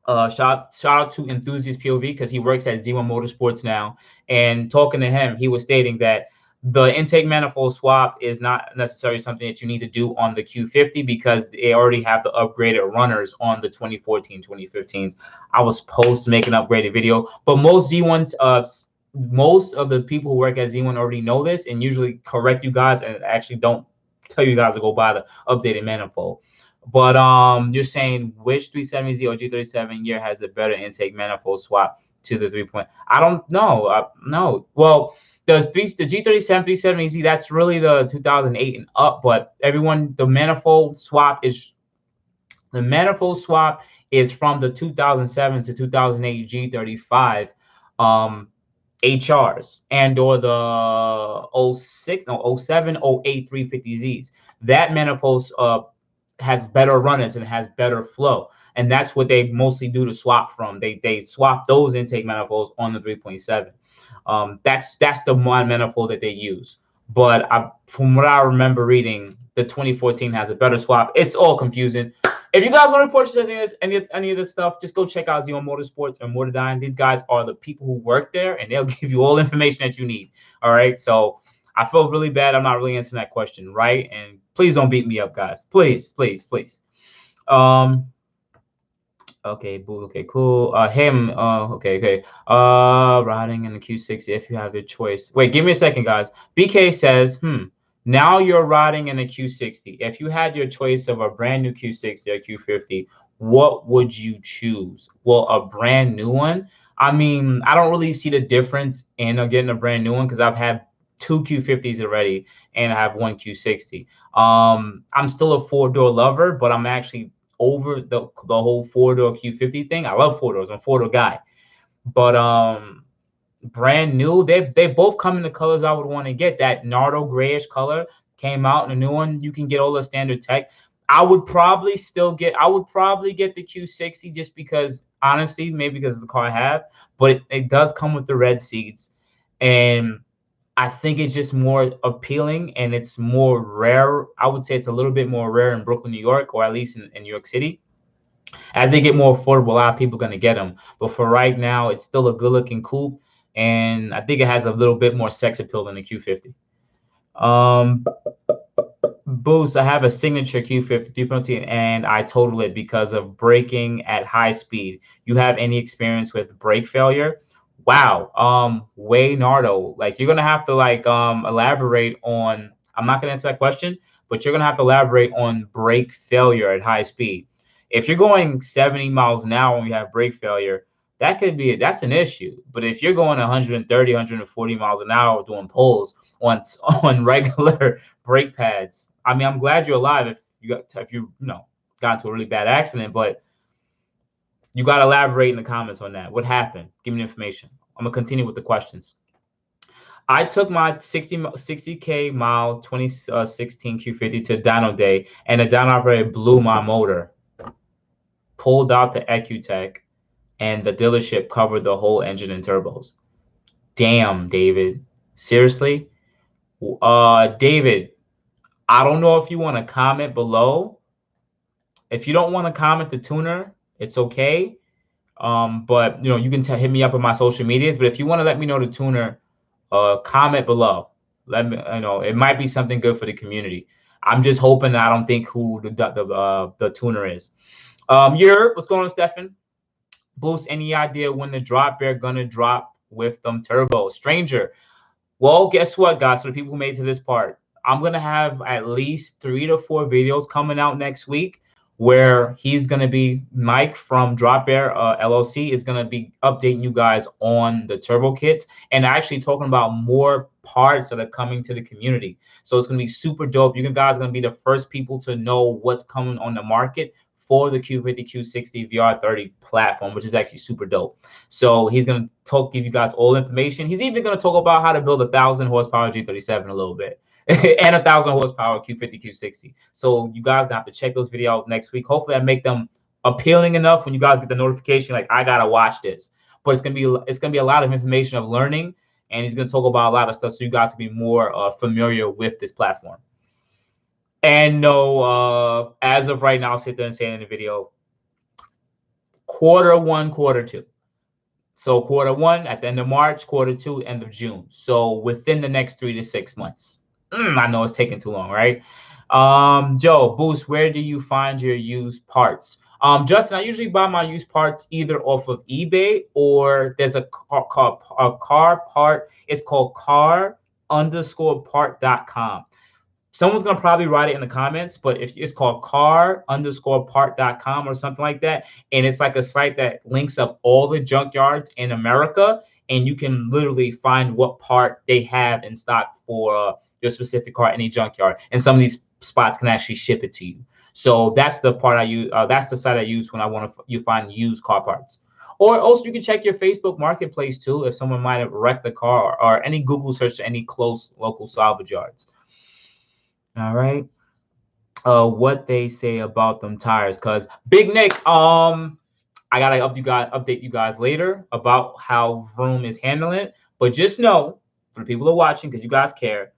shout out to Enthusiast POV because he works at Z1 Motorsports now. And talking to him, he was stating that the intake manifold swap is not necessarily something that you need to do on the Q50 because they already have the upgraded runners on the 2014, 2015s. I was supposed to make an upgraded video, but most of the people who work at Z1 already know this and usually correct you guys and actually don't tell you guys to go buy the updated manifold. But you're saying which 370Z or G37 year has a better intake manifold swap to the 3 point? I don't know. No. Well, the G37 370Z, that's really the 2008 and up. But the manifold swap is from the 2007 to 2008 G35 HRs and or the 06, no 07, 08 350Zs. That manifold has better runners and has better flow, and that's what they mostly do to swap from. They swap those intake manifolds on the 3.7. That's the one manifold that they use. But from what I remember reading, the 2014 has a better swap. It's all confusing. If you guys want to purchase any of this stuff, just go check out Z1 Motorsports or Motordyne. These guys are the people who work there, and they'll give you all the information that you need. All right, so I feel really bad. I'm not really answering that question, right? And please don't beat me up, guys. Please, please, please. Okay, boo. Okay, cool. Okay. Riding in the Q60 if you have your choice. Wait, give me a second, guys. BK says, now you're riding in a Q60. If you had your choice of a brand new Q60 or Q50, what would you choose? Well, a brand new one. I mean, I don't really see the difference in getting a brand new one because I've had 2 Q50s already and I have 1 Q60. I'm still a 4-door lover, but I'm actually over the whole 4-door Q50 thing. I love 4-doors. I'm a 4-door guy. But brand new, they both come in the colors I would want to get. That Nardo grayish color came out in a new one. You can get all the standard tech. I would probably get the Q60 just because, honestly, maybe because of the car I have, but it does come with the red seats. And I think it's just more appealing and it's more rare. I would say it's a little bit more rare in Brooklyn, New York, or at least in New York City. As they get more affordable, a lot of people are going to get them. But for right now, it's still a good-looking coupe, and I think it has a little bit more sex appeal than the Q50. Boost, I have a signature Q50 3.0, and I total it because of braking at high speed. You have any experience with brake failure? Wow. Way Nardo. Like, you're gonna have to elaborate on. I'm not gonna answer that question, but you're gonna have to elaborate on brake failure at high speed. If you're going 70 miles an hour and you have brake failure, that's an issue. But if you're going 130, 140 miles an hour doing pulls on regular brake pads, I mean, I'm glad you're alive if you got into a really bad accident, but you got to elaborate in the comments on that. What happened? Give me the information. I'm going to continue with the questions. I took my 60K mile 2016 Q50 to dyno day, and the dyno operator blew my motor. pulled out the EcuTech, and the dealership covered the whole engine and turbos. Damn, David. Seriously? David, I don't know if you want to comment below. If you don't want to comment the tuner, it's okay. But you know, you can hit me up on my social medias. But if you want to let me know the tuner, comment below. Let me, you know, it might be something good for the community. I'm just hoping that I don't think who the tuner is. What's going on, Stefan? Boost, any idea when the drop bear gonna drop with them turbos? Stranger. Well, guess what, guys? For the people who made it to this part, I'm gonna have at least 3 to 4 videos coming out next week where he's gonna be Mike from Drop Bear LLC is gonna be updating you guys on the turbo kits and actually talking about more parts that are coming to the community. So it's gonna be super dope. You guys are gonna be the first people to know what's coming on the market for the Q50 Q60 VR30 platform, which is actually super dope. So he's going to give you guys all information. He's even going to talk about how to build a 1,000 horsepower G37 a little bit and a 1,000 horsepower Q50 Q60. So you guys have to check those videos out next week. Hopefully I make them appealing enough when you guys get the notification, like I got to watch this. But it's going to be a lot of information of learning, and he's going to talk about a lot of stuff so you guys can be more familiar with this platform. And no, as of right now, I'll sit there and say in the video, Q1, Q2. So Q1 at the end of March, Q2 end of June. So within the next 3 to 6 months. I know it's taking too long, right? Joe, Boost, where do you find your used parts? Justin, I usually buy my used parts either off of eBay or there's a car part. It's called car_part.com. Someone's going to probably write it in the comments, but if it's called car_part.com or something like that, and it's like a site that links up all the junkyards in America, and you can literally find what part they have in stock for your specific car, any junkyard. And some of these spots can actually ship it to you. So that's the part I use. That's the site I use when I want to find used car parts. Or also you can check your Facebook Marketplace too if someone might have wrecked the car, or any Google search to any close local salvage yards. All right. What they say about them tires? Cause Big Nick, I gotta update you guys later about how Vroom is handling it. But just know, for the people who are watching, because you guys care,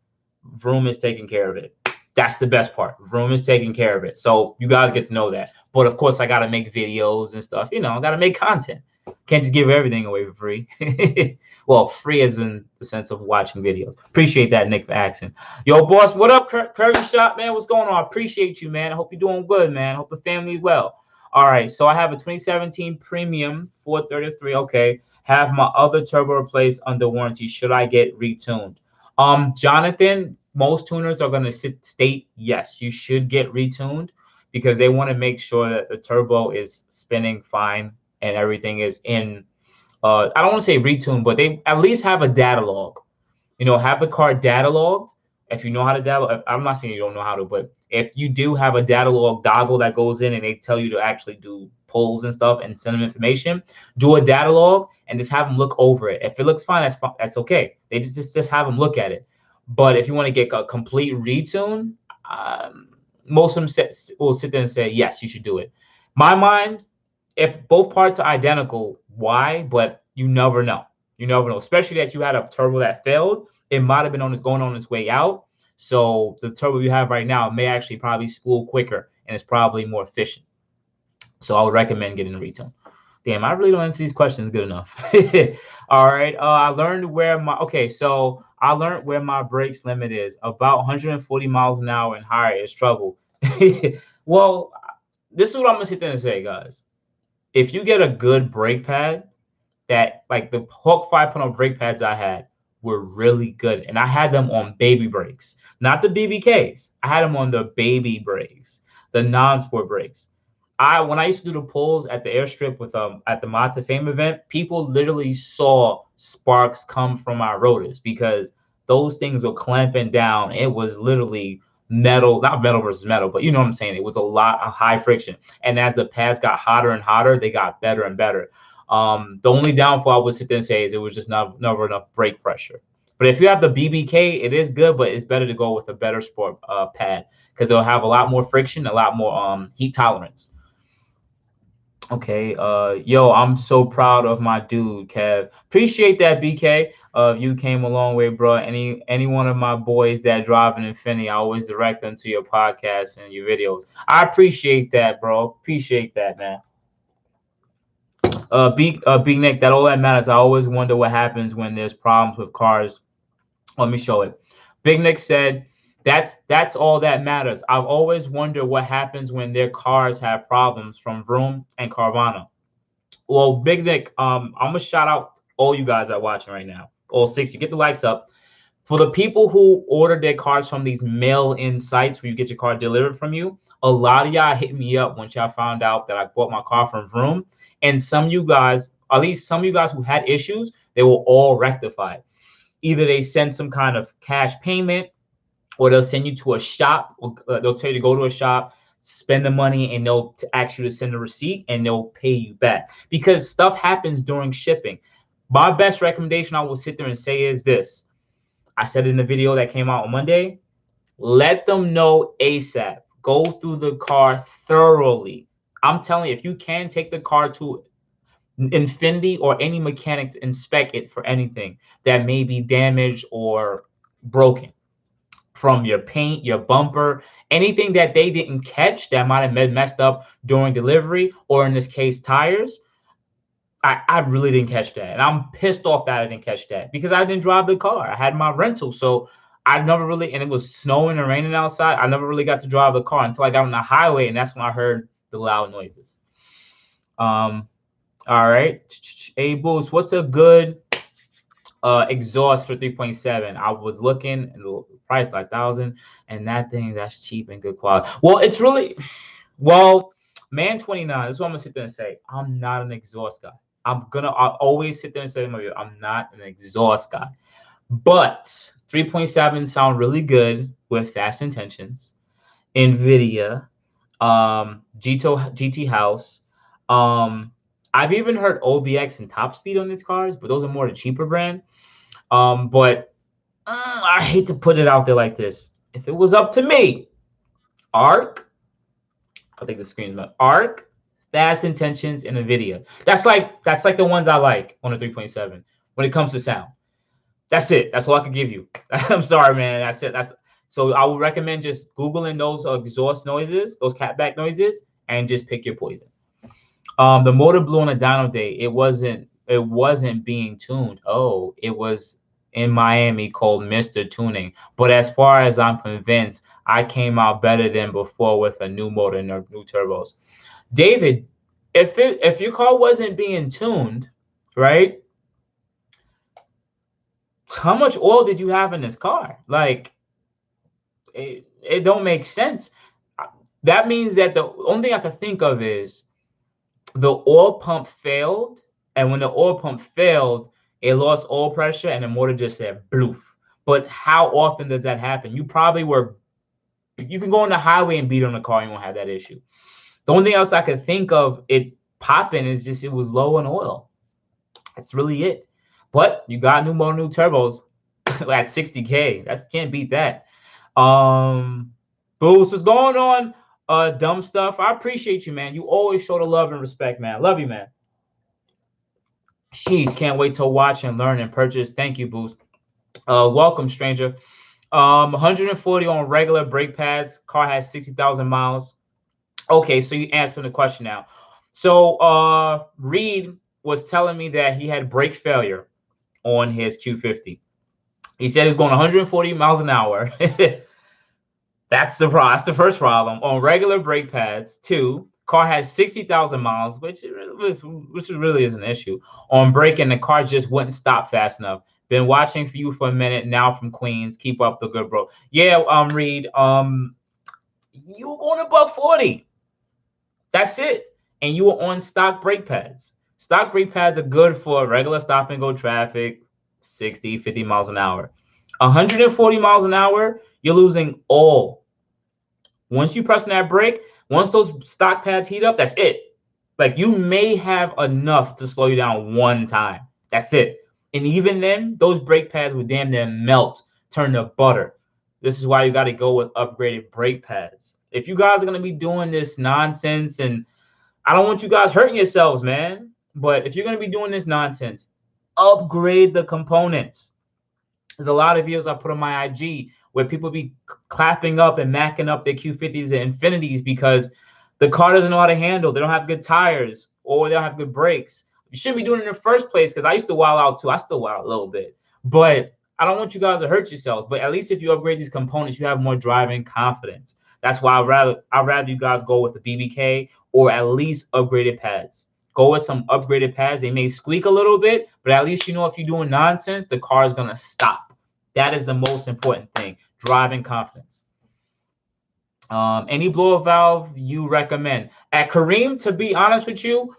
Vroom is taking care of it. That's the best part. Vroom is taking care of it. So you guys get to know that. But of course, I gotta make videos and stuff. You know, I gotta make content. Can't just give everything away for free. Well, free as in the sense of watching videos. Appreciate that, Nick, for asking. Yo, boss, what up, Curry Shop, man? What's going on? I appreciate you, man. I hope you're doing good, man. I hope the family is well. All right, so I have a 2017 Premium 433. Okay, have my other turbo replaced under warranty. Should I get retuned? Jonathan, most tuners are going to state yes, you should get retuned because they want to make sure that the turbo is spinning fine and everything is in. I don't want to say retune, but they at least have a data log. You know, have the car data logged. If you know how to data, I'm not saying you don't know how to, but if you do have a data log doggle that goes in and they tell you to actually do polls and stuff and send them information, do a data log and just have them look over it. If it looks fine, that's okay. They just have them look at it. But if you want to get a complete retune, most of them will sit there and say, yes, you should do it. My mind, if both parts are identical, why? But you never know. You never know, especially that you had a turbo that failed. It might have been going on its way out. So the turbo you have right now may actually probably spool quicker and it's probably more efficient. So I would recommend getting a retune. Damn, I really don't answer these questions good enough. All right. I learned where my brakes limit is. About 140 miles an hour and higher is trouble. Well, this is what I'm gonna sit there and say, guys. If you get a good brake pad, that like the Hawk 5.0 brake pads I had were really good. And I had them on baby brakes, not the BBKs. I had them on the baby brakes, the non-sport brakes. When I used to do the pulls at the airstrip with at the Mod to Fame event, people literally saw sparks come from my rotors because those things were clamping down. It was literally metal, not metal versus metal, but you know what I'm saying? It was a lot of high friction. And as the pads got hotter and hotter, they got better and better. The only downfall I would sit there and say is it was just never enough brake pressure. But if you have the BBK, it is good, but it's better to go with a better sport pad because it'll have a lot more friction, a lot more heat tolerance. Okay, yo, I'm so proud of my dude, Kev. Appreciate that, BK. You came a long way, bro. Any one of my boys that drive an Infiniti, I always direct them to your podcast and your videos. I appreciate that, bro. Appreciate that, man. Big Nick, that all that matters. I always wonder what happens when there's problems with cars. Let me show it. Big Nick said, that's all that matters. I've always wondered what happens when their cars have problems from Vroom and Carvana. Well, Big Nick, I'm gonna shout out all you guys that are watching right now. All six, you get the likes up. For the people who order their cars from these mail-in sites where you get your car delivered from you, a lot of y'all hit me up once y'all found out that I bought my car from Vroom. And some of you guys, at least some of you guys who had issues, they were all rectified. Either they send some kind of cash payment, or they'll send you to a shop. They'll tell you to go to a shop, spend the money, and they'll ask you to send a receipt, and they'll pay you back because stuff happens during shipping. My best recommendation I will sit there and say is this. I said in the video that came out on Monday, let them know ASAP. Go through the car thoroughly. I'm telling you, if you can take the car to Infiniti or any mechanic to inspect it for anything that may be damaged or broken, from your paint, your bumper, anything that they didn't catch that might have been messed up during delivery, or in this case, tires. I really didn't catch that. And I'm pissed off that I didn't catch that because I didn't drive the car. I had my rental. So I never really, and it was snowing and raining outside. I never really got to drive the car until I got on the highway. And that's when I heard the loud noises. All right. Hey, Boost, what's a good exhaust for 3.7? I was looking and the price like 1,000, and that thing that's cheap and good quality. Well, it's really, well, man 29, this is what I'm gonna sit there and say. I'm not an exhaust guy. I'll always sit there and say to my viewer, I'm not an exhaust guy. But 3.7 sound really good with Fast Intentions, NVIDIA, GT House. I've even heard OBX and Top Speed on these cars, but those are more the cheaper brand. But I hate to put it out there like this. If it was up to me, ARC, I think the screen's about ARC, Fast Intentions, and NVIDIA. That's like the ones I like on a 3.7 when it comes to sound. That's it. That's all I can give you. I'm sorry, man. That's it. So I would recommend just Googling those exhaust noises, those CATBACK noises, and just pick your poison. The motor blew on a dyno day. It wasn't being tuned. Oh, it was in Miami called Mr. Tuning. But as far as I'm convinced, I came out better than before with a new motor and new turbos. David, if your car wasn't being tuned, right? How much oil did you have in this car? Like, it don't make sense. That means that the only thing I could think of is the oil pump failed, and when the oil pump failed, it lost oil pressure, and the motor just said bloof. But how often does that happen? You can go on the highway and beat on the car, you won't have that issue. The only thing else I could think of it popping is just it was low on oil. That's really it. But you got new motor, new turbos at 60K. That can't beat that. Boost, what's going on? Dumb stuff. I appreciate you, man. You always show the love and respect, man. Love you, man. Jeez, can't wait to watch and learn and purchase. Thank you, Boost. Welcome, stranger. 140 on regular brake pads. Car has 60,000 miles. Okay, so you answered the question now. So Reed was telling me that he had brake failure on his Q50. He said he's going 140 miles an hour. That's the problem. That's the first problem. On regular brake pads, 2. Car has 60,000 miles, which really is an issue. On braking, the car just wouldn't stop fast enough. Been watching for you for a minute now from Queens. Keep up the good, bro. Yeah, Reed. You were going above 40. That's it. And you were on stock brake pads. Stock brake pads are good for regular stop and go traffic, 60, 50 miles an hour. 140 miles an hour, you're losing all. Once you press on that brake, once those stock pads heat up, that's it. Like, you may have enough to slow you down one time. That's it. And even then, those brake pads would damn near melt, turn to butter. This is why you got to go with upgraded brake pads. If you guys are going to be doing this nonsense and I don't want you guys hurting yourselves, man. But if you're going to be doing this nonsense, upgrade the components. There's a lot of videos I put on my IG where people be clapping up and macking up their Q50s and infinities because the car doesn't know how to handle. They don't have good tires or they don't have good brakes. You shouldn't be doing it in the first place, because I used to wild out too. I still wild out a little bit. But I don't want you guys to hurt yourselves. But at least if you upgrade these components, you have more driving confidence. That's why I'd rather you guys go with the BBK or at least upgraded pads. Go with some upgraded pads. They may squeak a little bit, but at least you know if you're doing nonsense, the car is going to stop. That is the most important thing, driving confidence. Any blower valve you recommend? At Kareem, to be honest with you,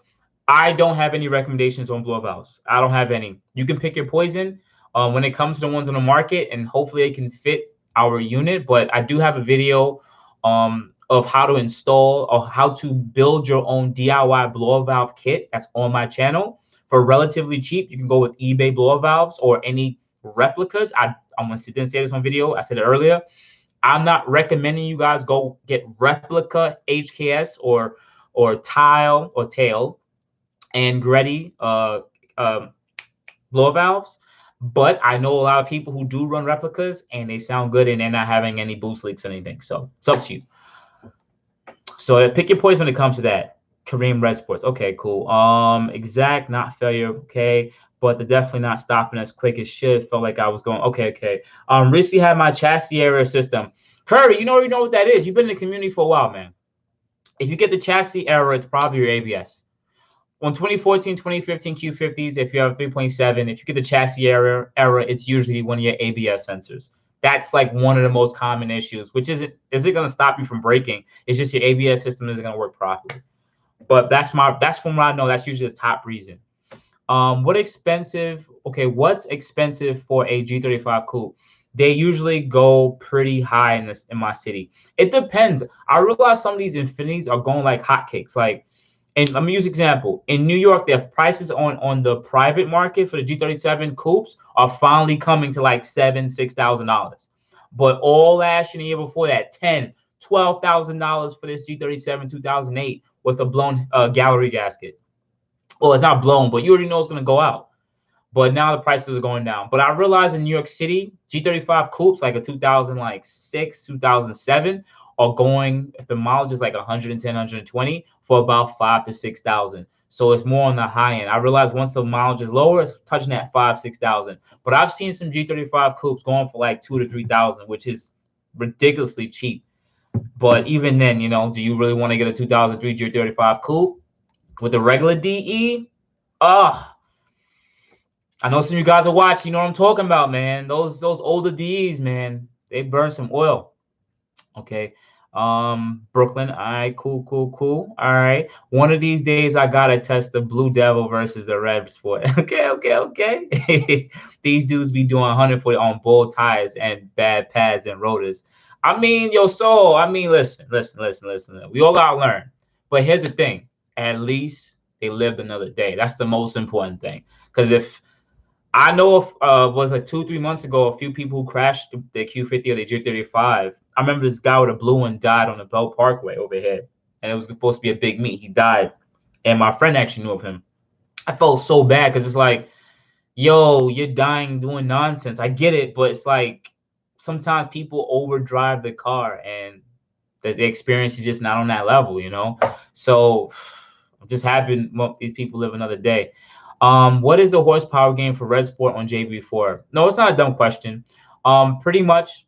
I don't have any recommendations on blower valves. I don't have any. You can pick your poison when it comes to the ones on the market, and hopefully it can fit our unit. But I do have a video of how to install or how to build your own DIY blower valve kit. That's on my channel for relatively cheap. You can go with eBay blower valves or any replicas. I'm gonna sit there and say this on video. I said it earlier. I'm not recommending you guys go get replica HKS or tile or tail and Gretty blower valves. But I know a lot of people who do run replicas and they sound good and they're not having any boost leaks or anything. So it's up to you. So pick your poison when it comes to that. Kareem Red Sports. Okay, cool. Exact, not failure. Okay. But they're definitely not stopping as quick as should. Felt like I was going, okay. Recently had my chassis error system. Curry, you know what that is. You've been in the community for a while, man. If you get the chassis error, it's probably your ABS. On 2014, 2015 Q50s, if you have 3.7, if you get the chassis error, it's usually one of your ABS sensors. That's like one of the most common issues, which isn't going to stop you from braking. It's just your ABS system isn't going to work properly. But that's from what I know. That's usually the top reason. What's expensive for a G35 coupe? They usually go pretty high in my city. It depends. I realize some of these infinities are going like hotcakes. Like, and let me use example. In New York, their prices on the private market for the G37 coupes are finally coming to like $6,000. But all last year and the year before that, $12,000 for this G37 2008 with a blown gallery gasket. Well, it's not blown, but you already know it's going to go out. But now the prices are going down. But I realize in New York City, G35 coupes like a 2006, 2007 are going, if the mileage is like 110, 120, for about 5,000 to 6,000. So it's more on the high end. I realize once the mileage is lower, it's touching that 5,000, 6,000. But I've seen some G35 coupes going for like 2,000 to 3,000, which is ridiculously cheap. But even then, you know, do you really want to get a 2003 G35 coupe with a regular DE? I know some of you guys are watching. You know what I'm talking about, man. Those older DEs, man, they burn some oil. Okay. Brooklyn. All right, cool. All right. One of these days I gotta test the Blue Devil versus the Red Sport. Okay. These dudes be doing 140 on bull tires and bad pads and rotors. I mean, listen. We all gotta learn. But here's the thing. At least they lived another day. That's the most important thing. Because if I know if was like 2-3 months ago, a few people who crashed the Q50 or the G35. I remember this guy with a blue one died on the Bell Parkway over here, and it was supposed to be a big meet. He died, and my friend actually knew of him. I felt so bad because it's like, yo, you're dying doing nonsense. I get it, but it's like sometimes people overdrive the car, and the experience is just not on that level, you know. So I'm just happy these people live another day. What is the horsepower gain for Red Sport on JB4? No, it's not a dumb question. Pretty much,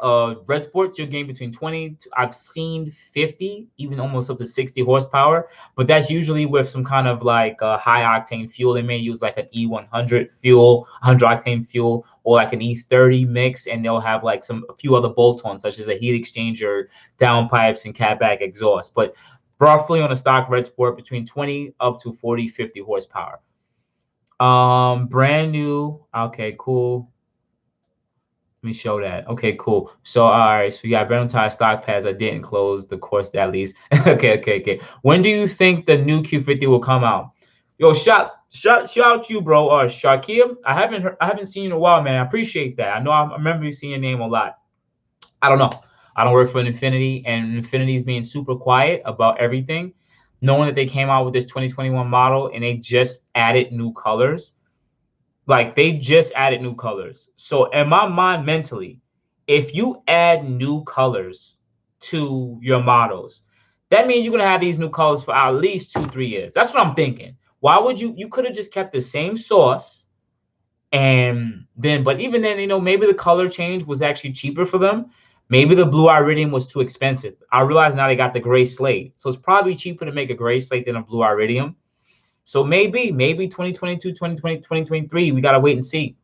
Red Sports, you'll gain between 20 to, I've seen 50, even almost up to 60 horsepower, but that's usually with some kind of like high octane fuel. They may use like an E100 fuel, 100 octane fuel, or like an E30 mix, and they'll have like a few other bolt-ons, such as a heat exchanger, downpipes, and CATBACK exhaust. But roughly on a stock Red Sport, between 20 up to 40, 50 horsepower. Brand new. Okay, cool. Let me show that. Okay, cool. So, all right. So, we got brand new tire stock pads. I didn't close the course at least. Okay. When do you think the new Q50 will come out? Yo, shout out to you, bro. Shakim. I haven't seen you in a while, man. I appreciate that. I remember you seeing your name a lot. I don't know. I don't work for an Infiniti, and Infinity's being super quiet about everything. knowing that they came out with this 2021 model and they just added new colors. Like, they just added new colors. So in my mind, mentally, if you add new colors to your models, that means you're gonna have these new colors for at least 2-3 years. That's what I'm thinking. Why would you could have just kept the same sauce, and then, but even then, you know, maybe the color change was actually cheaper for them. Maybe the blue iridium was too expensive. I realize now they got the gray slate, so it's probably cheaper to make a gray slate than a blue iridium. So maybe 2022, 2020, 2023, we got to wait and see.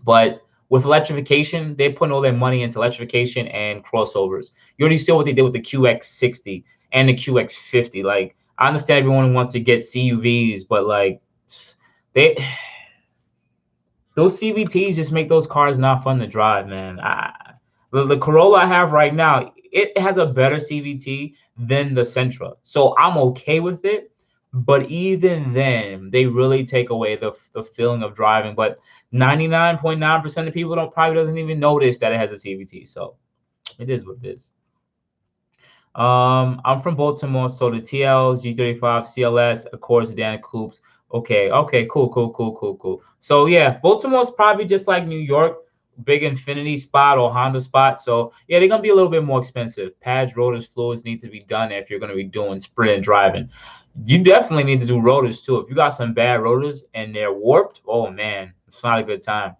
But with electrification, they're putting all their money into electrification and crossovers. You already saw what they did with the QX60 and the QX50. Like, I understand everyone wants to get CUVs, but like, those CVTs just make those cars not fun to drive, man. The Corolla I have right now, it has a better CVT than the Sentra, so I'm okay with it. But even then, they really take away the feeling of driving. But 99.9% of people probably doesn't even notice that it has a CVT. So it is what it is. I'm from Baltimore, so the TLs, G35, CLS, Accords, sedan coupes. Okay, cool. So yeah, Baltimore's probably just like New York, big Infiniti spot or Honda spot. So yeah, they're gonna be a little bit more expensive. Pads, rotors, fluids need to be done if you're gonna be doing sprint and driving. You definitely need to do rotors too. If you got some bad rotors and they're warped, oh man, it's not a good time.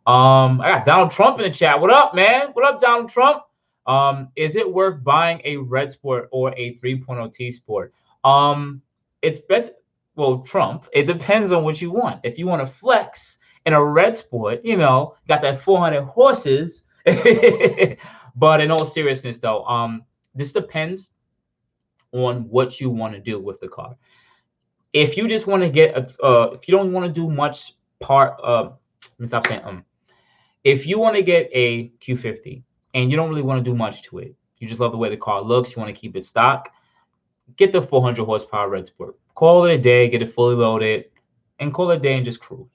I got Donald Trump in the chat. What up, man? What up, Donald Trump? Is it worth buying a red sport or a 3.0 T sport? It's best. Well, Trump, it depends on what you want. If you want to flex in a red sport, you know, got that 400 horses. But in all seriousness, though, this depends on what you want to do with the car. If you just want to get if you don't want to do much let me stop saying if you want to get a Q50 and you don't really want to do much to it, you just love the way the car looks, you want to keep it stock, get the 400 horsepower red sport. Call it a day, get it fully loaded, and call it a day and just cruise.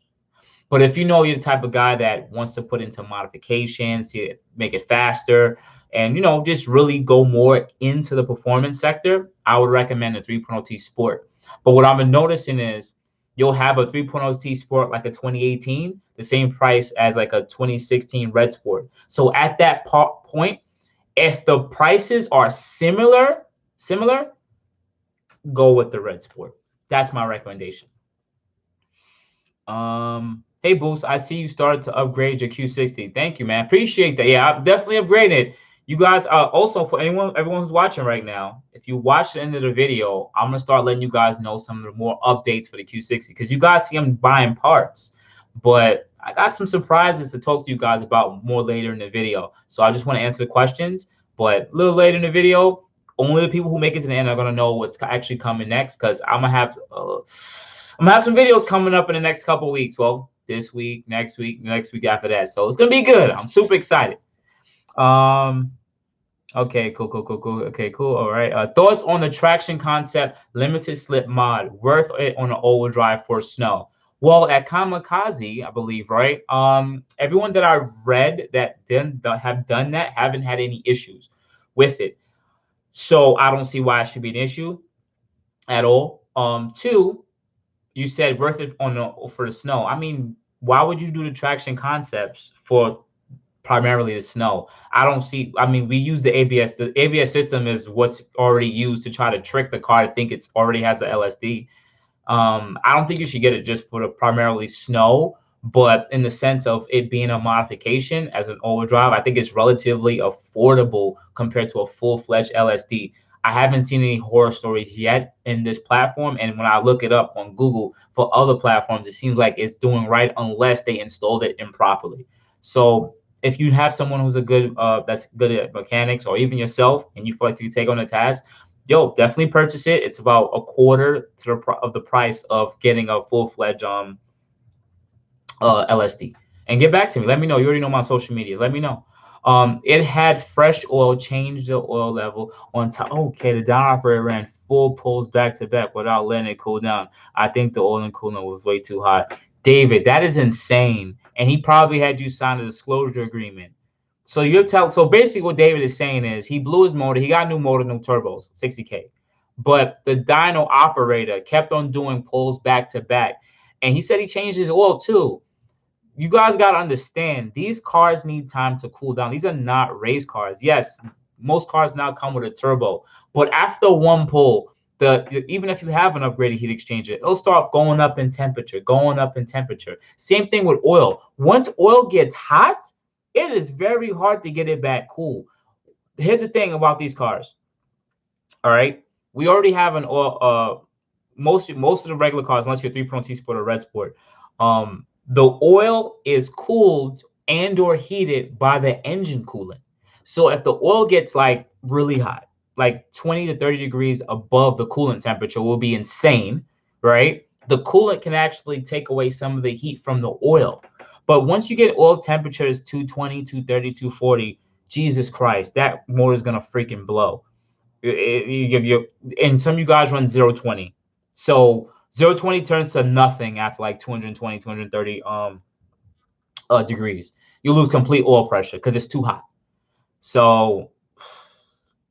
But if you know you're the type of guy that wants to put into modifications, to make it faster, and, you know, just really go more into the performance sector, I would recommend a 3.0 T Sport. But what I've been noticing is you'll have a 3.0 T Sport like a 2018, the same price as like a 2016 Red Sport. So at that point, if the prices are similar, go with the Red Sport. That's my recommendation. Hey Boost, I see you started to upgrade your Q60. Thank you, man. Appreciate that. Yeah, I've definitely upgraded. You guys, also for everyone who's watching right now, if you watch the end of the video, I'm gonna start letting you guys know some of the more updates for the Q60, because you guys see I'm buying parts, but I got some surprises to talk to you guys about more later in the video. So I just want to answer the questions, but a little later in the video, only the people who make it to the end are gonna know what's actually coming next, because I'm gonna have some videos coming up in the next couple weeks. Well, this week, next week after that. So it's gonna be good. I'm super excited. Okay, cool. Okay, cool. All right. Thoughts on the traction concept limited slip mod, worth it on an overdrive for snow? Well, at Kamikaze, I believe, right? Everyone that I've read that have done that haven't had any issues with it. So I don't see why it should be an issue at all. Two, you said worth it for the snow. I mean, why would you do the traction concepts for primarily the snow? I don't see. I mean, we use the ABS. The ABS system is what's already used to try to trick the car to think it's already has a LSD. I don't think you should get it just for the primarily snow, but in the sense of it being a modification as an overdrive, I think it's relatively affordable compared to a full-fledged LSD. I haven't seen any horror stories yet in this platform, and when I look it up on Google for other platforms, it seems like it's doing right unless they installed it improperly. So if you have someone who's that's good at mechanics, or even yourself, and you feel like you take on a task, yo, definitely purchase it. It's about a quarter of the price of getting a full-fledged LSD. And get back to me. Let me know. You already know my social medias. Let me know. It had fresh oil, changed the oil level on top. Okay, the down operator ran full pulls back to back without letting it cool down. I think the oil and coolant was way too hot. David, that is insane. And he probably had you sign a disclosure agreement. So basically what David is saying is he blew his motor. He got a new motor, no turbos, 60K. but the dyno operator kept on doing pulls back to back. And he said he changed his oil too. You guys got to understand, these cars need time to cool down. These are not race cars. Yes, most cars now come with a turbo, but after one pull, even if you have an upgraded heat exchanger, it'll start going up in temperature, going up in temperature. Same thing with oil. Once oil gets hot, it is very hard to get it back cool. Here's the thing about these cars. All right, we already have an oil. Most of the regular cars, unless you're 3.0 Sport or Red Sport, the oil is cooled and or heated by the engine coolant. So if the oil gets like really hot, like 20 to 30 degrees above the coolant temperature, will be insane, right? The coolant can actually take away some of the heat from the oil. But once you get oil temperatures 220, 230, 240, Jesus Christ, that motor is going to freaking blow. And some of you guys run 0-20. So 0-20 turns to nothing after like 220, 230 degrees. You lose complete oil pressure because it's too hot. So,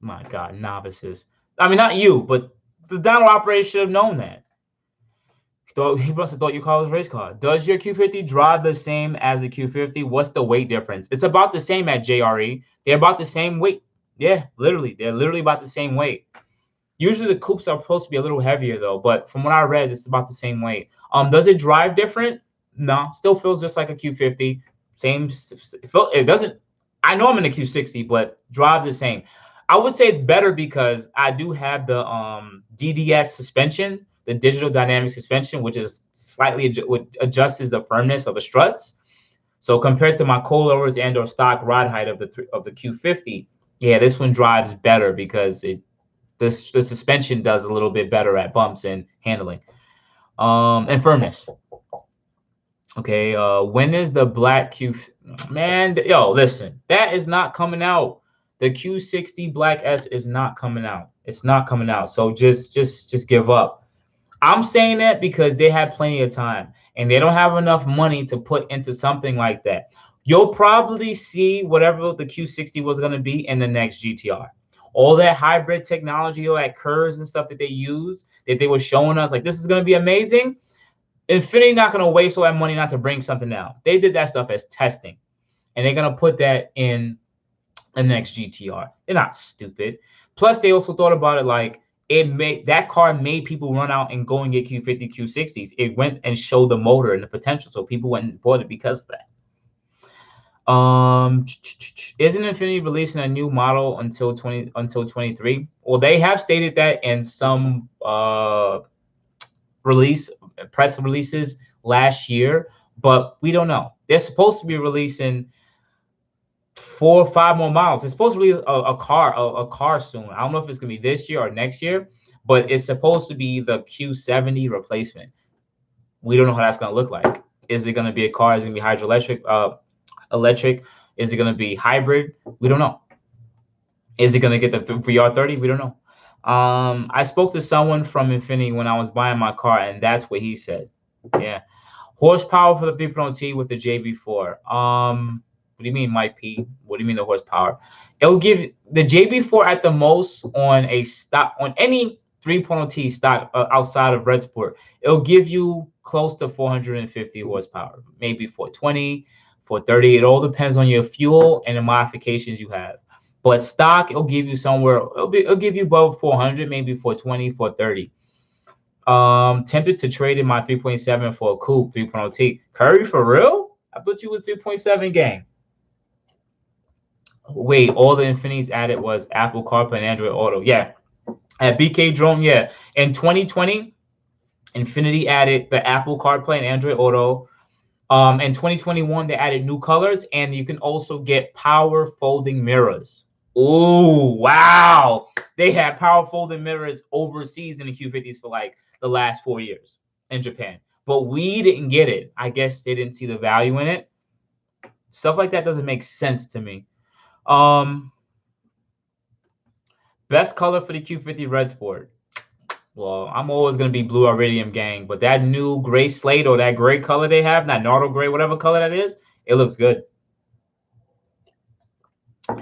my God, novices. I mean, not you, but the dyno operator should have known that. He must have thought your car was a race car. Does your Q50 drive the same as the Q50? What's the weight difference? It's about the same at JRE. They're about the same weight. Yeah, literally. They're literally about the same weight. Usually the coupes are supposed to be a little heavier though, but from what I read, it's about the same weight. Does it drive different? No, still feels just like a Q50. Same, it doesn't. I know I'm in a Q60, but drives the same. I would say it's better because I do have the DDS suspension, the digital dynamic suspension, which is slightly adjusts the firmness of the struts. So compared to my coilovers and or stock rod height of the Q50, yeah, this one drives better because the suspension does a little bit better at bumps and handling, and firmness. Okay, when is the black Q? Man, yo, listen, that is not coming out. The Q60 Black S is not coming out. It's not coming out. So just give up. I'm saying that because they have plenty of time and they don't have enough money to put into something like that. You'll probably see whatever the Q60 was going to be in the next GTR. All that hybrid technology, all that curves and stuff that they use, that they were showing us, like, this is going to be amazing. Infiniti not going to waste all that money not to bring something out. They did that stuff as testing, and they're going to put that in the next GTR. They're not stupid. Plus, they also thought about it like, that car made people run out and go and get Q50 Q60s. It went and showed the motor and the potential, so people went and bought it because of that. Isn't Infiniti releasing a new model until 23? Well, they have stated that in some press releases last year, but we don't know. They're supposed to be releasing 4 or 5 more models. It's supposed to be a car soon. I don't know if it's gonna be this year or next year, but it's supposed to be the Q70 replacement. We don't know how that's gonna look like. Is it gonna be a car? Is it gonna be hydroelectric? Electric? Is it gonna be hybrid? We don't know. Is it gonna get the VR30? We don't know. I spoke to someone from Infiniti when I was buying my car, and that's what he said. Yeah, horsepower for the 3.0T with the JB4. What do you mean, Mike P? What do you mean the horsepower? It'll give the JB4 at the most on any 3.0T stock outside of Red Sport. It'll give you close to 450 horsepower, maybe 420, 430. It all depends on your fuel and the modifications you have. But stock, it'll give you somewhere. It'll give you above 400, maybe 420, 430. Tempted to trade in my 3.7 for a coupe 3.0T. Curry, for real? I thought you was 3.7 gang. Wait, all the Infinitis added was Apple CarPlay and Android Auto. Yeah, at BK Drone, yeah. In 2020, Infiniti added the Apple CarPlay and Android Auto. In 2021, they added new colors, and you can also get power folding mirrors. Oh, wow. They had power folding mirrors overseas in the Q50s for like the last 4 years in Japan. But we didn't get it. I guess they didn't see the value in it. Stuff like that doesn't make sense to me. Best color for the Q50 Red Sport. Well, I'm always going to be Blue Iridium gang, but that new gray slate or that gray color they have, that Nardo gray, whatever color that is, it looks good.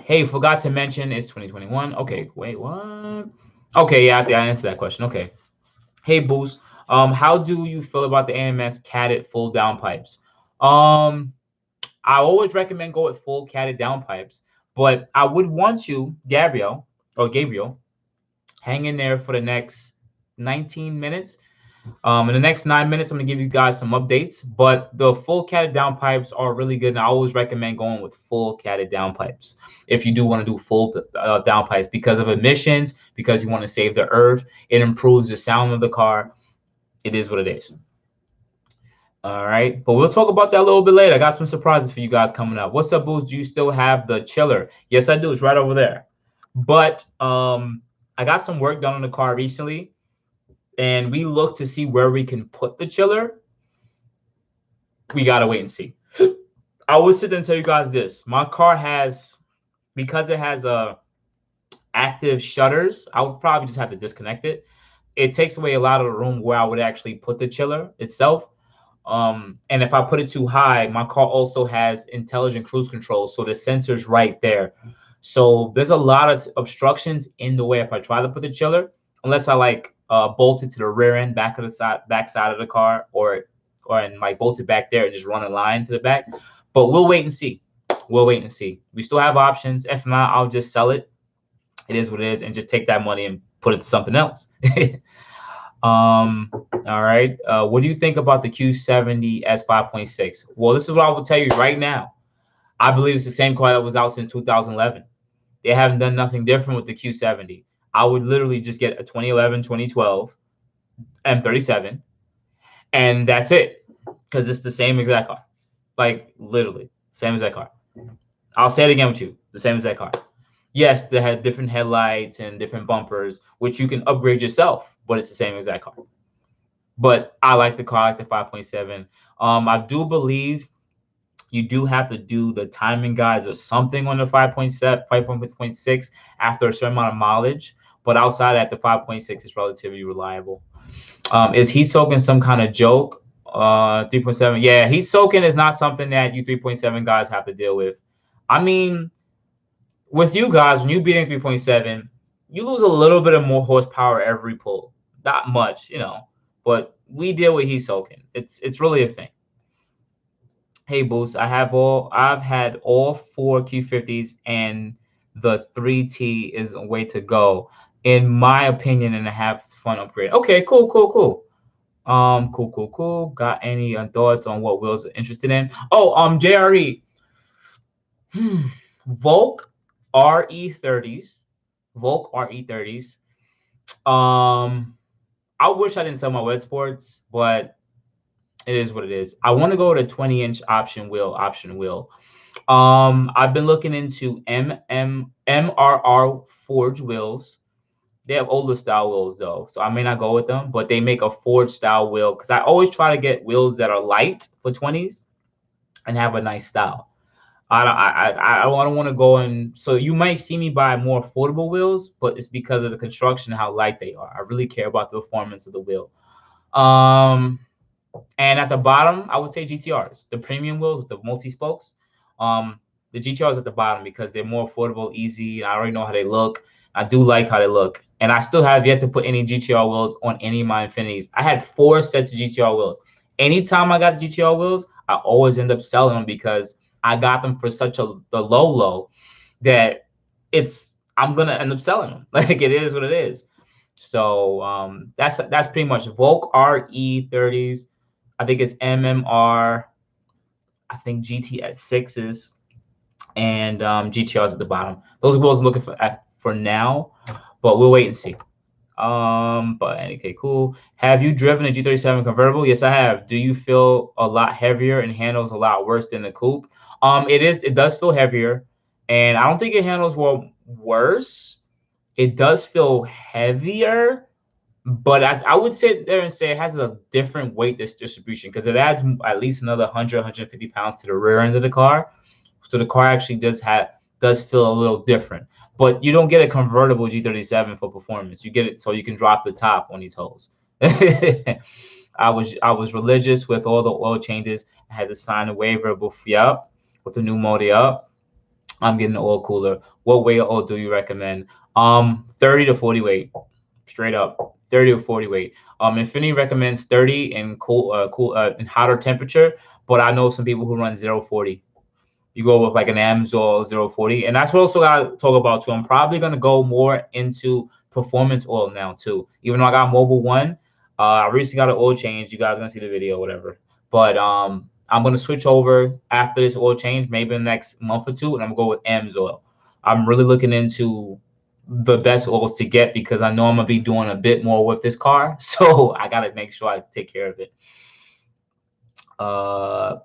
Hey, forgot to mention it's 2021. Okay, wait, what? Okay, yeah, I think I answered that question. Okay. Hey, Boost. How do you feel about the AMS catted full downpipes? Um, I always recommend go with full catted downpipes, but I would want you, Gabriel, hang in there for the next 19 minutes. In the next 9 minutes, I'm gonna give you guys some updates. But the full catted downpipes are really good, and I always recommend going with full catted downpipes if you do want to do full downpipes because of emissions, because you want to save the earth. It improves the sound of the car. It is what it is. All right, but we'll talk about that a little bit later. I got some surprises for you guys coming up. What's up, Boost? Do you still have the chiller? Yes, I do. It's right over there. But I got some work done on the car recently, and we look to see where we can put the chiller. We gotta wait and see. I will sit and tell you guys this: my car has, because it has active shutters. I would probably just have to disconnect it. It takes away a lot of the room where I would actually put the chiller itself. And if I put it too high, my car also has intelligent cruise control, so the sensor's right there. So there's a lot of obstructions in the way if I try to put the chiller, unless I like bolt it to the rear end, back side of the car, and like bolt it back there and just run a line to the back. But we'll wait and see. We'll wait and see. We still have options. If not, I'll just sell it. It is what it is, and just take that money and put it to something else. All right. What do you think about the Q70 S5.6? Well, this is what I will tell you right now. I believe it's the same car that was out since 2011. They haven't done nothing different with the Q70. I would literally just get a 2011, 2012 M37, and that's it, because it's the same exact car. Like literally, same exact car. I'll say it again with you. The same exact car. Yes, they had different headlights and different bumpers, which you can upgrade yourself, but it's the same exact car. But I like the car, I like the 5.7. I do believe you do have to do the timing guides or something on the 5.7, 5.6 after a certain amount of mileage. But outside that, the 5.6 is relatively reliable. Is heat soaking some kind of joke? 3.7. Yeah, heat soaking is not something that you 3.7 guys have to deal with. I mean, with you guys, when you beating 3.7, you lose a little bit of more horsepower every pull. Not much, but we deal with heat soaking. It's really a thing. Hey Boost, I've had all four Q50s, and the 3T is a way to go, in my opinion, and a have fun upgrade. Okay, cool, cool, cool. Cool. Got any thoughts on what Will's interested in? Oh, JRE. Volk RE30s. Volk RE30s. I wish I didn't sell my wet sports, but it is what it is. I want to go with a 20-inch option wheel. I've been looking into MRR forged wheels. They have older style wheels though, so I may not go with them, but they make a forged style wheel, because I always try to get wheels that are light for 20s and have a nice style. I don't want to go in. So you might see me buy more affordable wheels, but it's because of the construction and how light they are. I really care about the performance of the wheel. And at the bottom, I would say GTRs, the premium wheels with the multi spokes. The GTRs at the bottom because they're more affordable, easy. I already know how they look. I do like how they look, and I still have yet to put any GTR wheels on any of my Infinitis. I had 4 sets of GTR wheels. Anytime I got GTR wheels, I always end up selling them because I got them for such the low that I'm gonna end up selling them. Like, it is what it is. So that's pretty much Volk RE30s. I think it's MMR. I think GTS 6s and GTRs at the bottom. Those are what I was looking for now, but we'll wait and see. But okay, cool. Have you driven a G37 convertible? Yes, I have. Do you feel a lot heavier and handles a lot worse than the coupe? It does feel heavier, and I don't think it handles worse. It does feel heavier, but I would sit there and say it has a different weight distribution, because it adds at least another 100, 150 pounds to the rear end of the car. So the car actually does feel a little different. But you don't get a convertible G37 for performance. You get it so you can drop the top on these holes. I was religious with all the oil changes. I had to sign a waiver with the new motor up. I'm getting the oil cooler. What weight of oil do you recommend? 30 to 40 weight. straight up 30 or 40 weight. Infiniti recommends 30 in in hotter temperature, but I know some people who run 040. You go with like an Amsoil 040, and that's what also I talk about too. I'm probably gonna go more into performance oil now too. Even though I got Mobile One, I recently got an oil change. You guys are gonna see the video, whatever. But I'm gonna switch over after this oil change, maybe in the next month or two, and I'm gonna go with Amsoil. I'm really looking into the best oils to get because I know I'm gonna be doing a bit more with this car, so I gotta make sure I take care of it.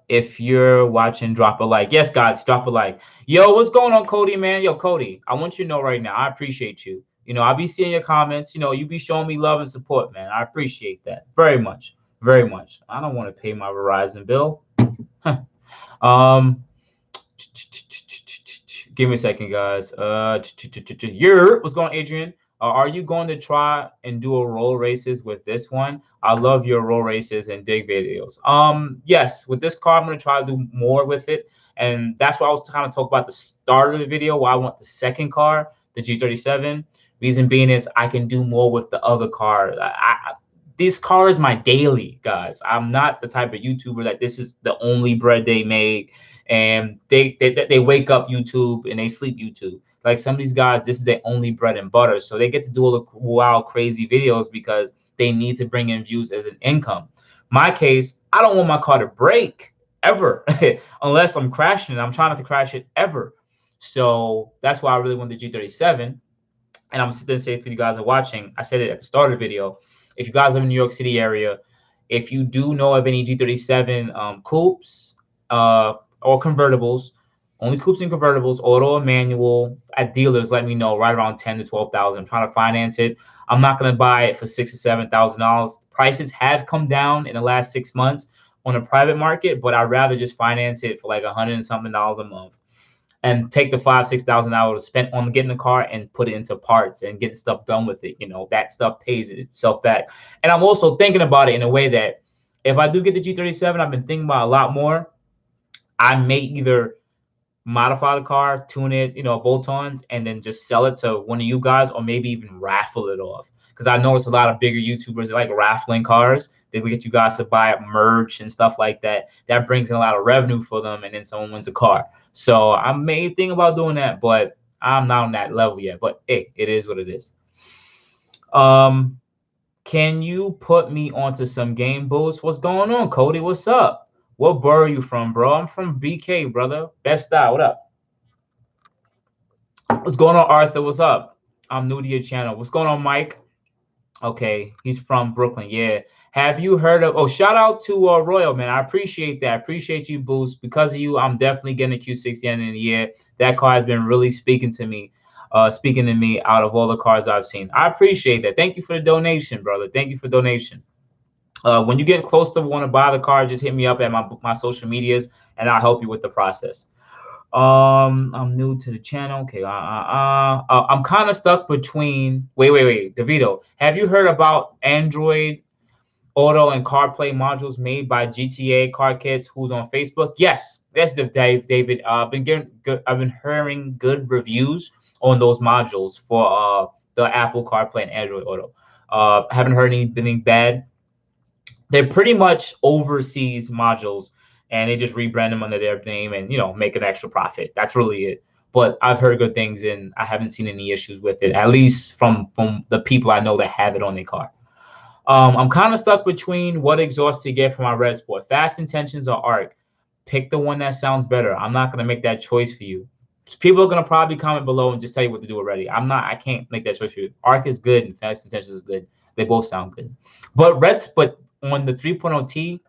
If you're watching, drop a like. Yes, guys, drop a like. Yo, what's going on, Cody, man? Yo, Cody, I want you to know right now, I appreciate you. You know, I'll be seeing your comments. You know, you be showing me love and support, man. I appreciate that very much, very much. I don't want to pay my Verizon bill. Give me a second, guys. What's going on, Adrian? Are you going to try and do a roll races with this one? I love your roll races and dig videos. Yes, with this car, I'm going to try to do more with it. And that's why I was kind of talking about the start of the video, why I want the second car, the G37. Reason being is I can do more with the other car. This car is my daily, guys. I'm not the type of YouTuber that this is the only bread they make. And they wake up YouTube and they sleep YouTube. Like some of these guys, this is their only bread and butter. So they get to do all the wild, crazy videos because they need to bring in views as an income. My case, I don't want my car to break ever unless I'm crashing. I'm trying not to crash it ever. So that's why I really want the G37. And I'm sitting and say for you guys are watching, I said it at the start of the video. If you guys live in the New York City area, if you do know of any G37 coupes, or convertibles, only coupes and convertibles, auto or manual at dealers, let me know. Right around 10 to 12,000. I'm trying to finance it. I'm not going to buy it for $6,000 or $7,000. Prices have come down in the last 6 months on the private market, but I'd rather just finance it for like $100 and something a month and take the $5,000 to $6,000 spent on getting the car and put it into parts and getting stuff done with it. You know, that stuff pays itself back. And I'm also thinking about it in a way that if I do get the G37, I've been thinking about a lot more. I may either modify the car, tune it, you know, bolt-ons, and then just sell it to one of you guys, or maybe even raffle it off. Because I noticed a lot of bigger YouTubers like raffling cars. They will get you guys to buy up merch and stuff like that. That brings in a lot of revenue for them, and then someone wins a car. So I may think about doing that, but I'm not on that level yet. But hey, it is what it is. Can you put me onto some game boosts? What's going on, Cody? What's up? What borough are you from, bro? I'm from BK, brother. Best style. What up? What's going on, Arthur? What's up? I'm new to your channel. What's going on, Mike? Okay, he's from Brooklyn. Yeah. Have you heard of? Oh, shout out to Royal, man. I appreciate that. I appreciate you, Boost. Because of you, I'm definitely getting a Q60 at the end of the year. That car has been really speaking to me out of all the cars I've seen. I appreciate that. Thank you for the donation, brother. Thank you for donation. When you get close to want to buy the car, just hit me up at my social medias, and I'll help you with the process. I'm new to the channel. Okay. I'm kind of stuck between. Wait. DeVito, have you heard about Android Auto and CarPlay modules made by GTA Car Kits, who's on Facebook? Yes, that's David. I've been hearing good reviews on those modules for the Apple CarPlay and Android Auto. Haven't heard anything bad. They're pretty much overseas modules, and they just rebrand them under their name and, you know, make an extra profit. That's really it. But I've heard good things, and I haven't seen any issues with it, at least from the people I know that have it on their car. I'm kind of stuck between what exhaust to get for my Red Sport, Fast Intentions or ARC. Pick the one that sounds better. I'm not going to make that choice for you. People are going to probably comment below and just tell you what to do already. I can't make that choice for you. ARC is good and Fast Intentions is good. They both sound good. But on the 3.0T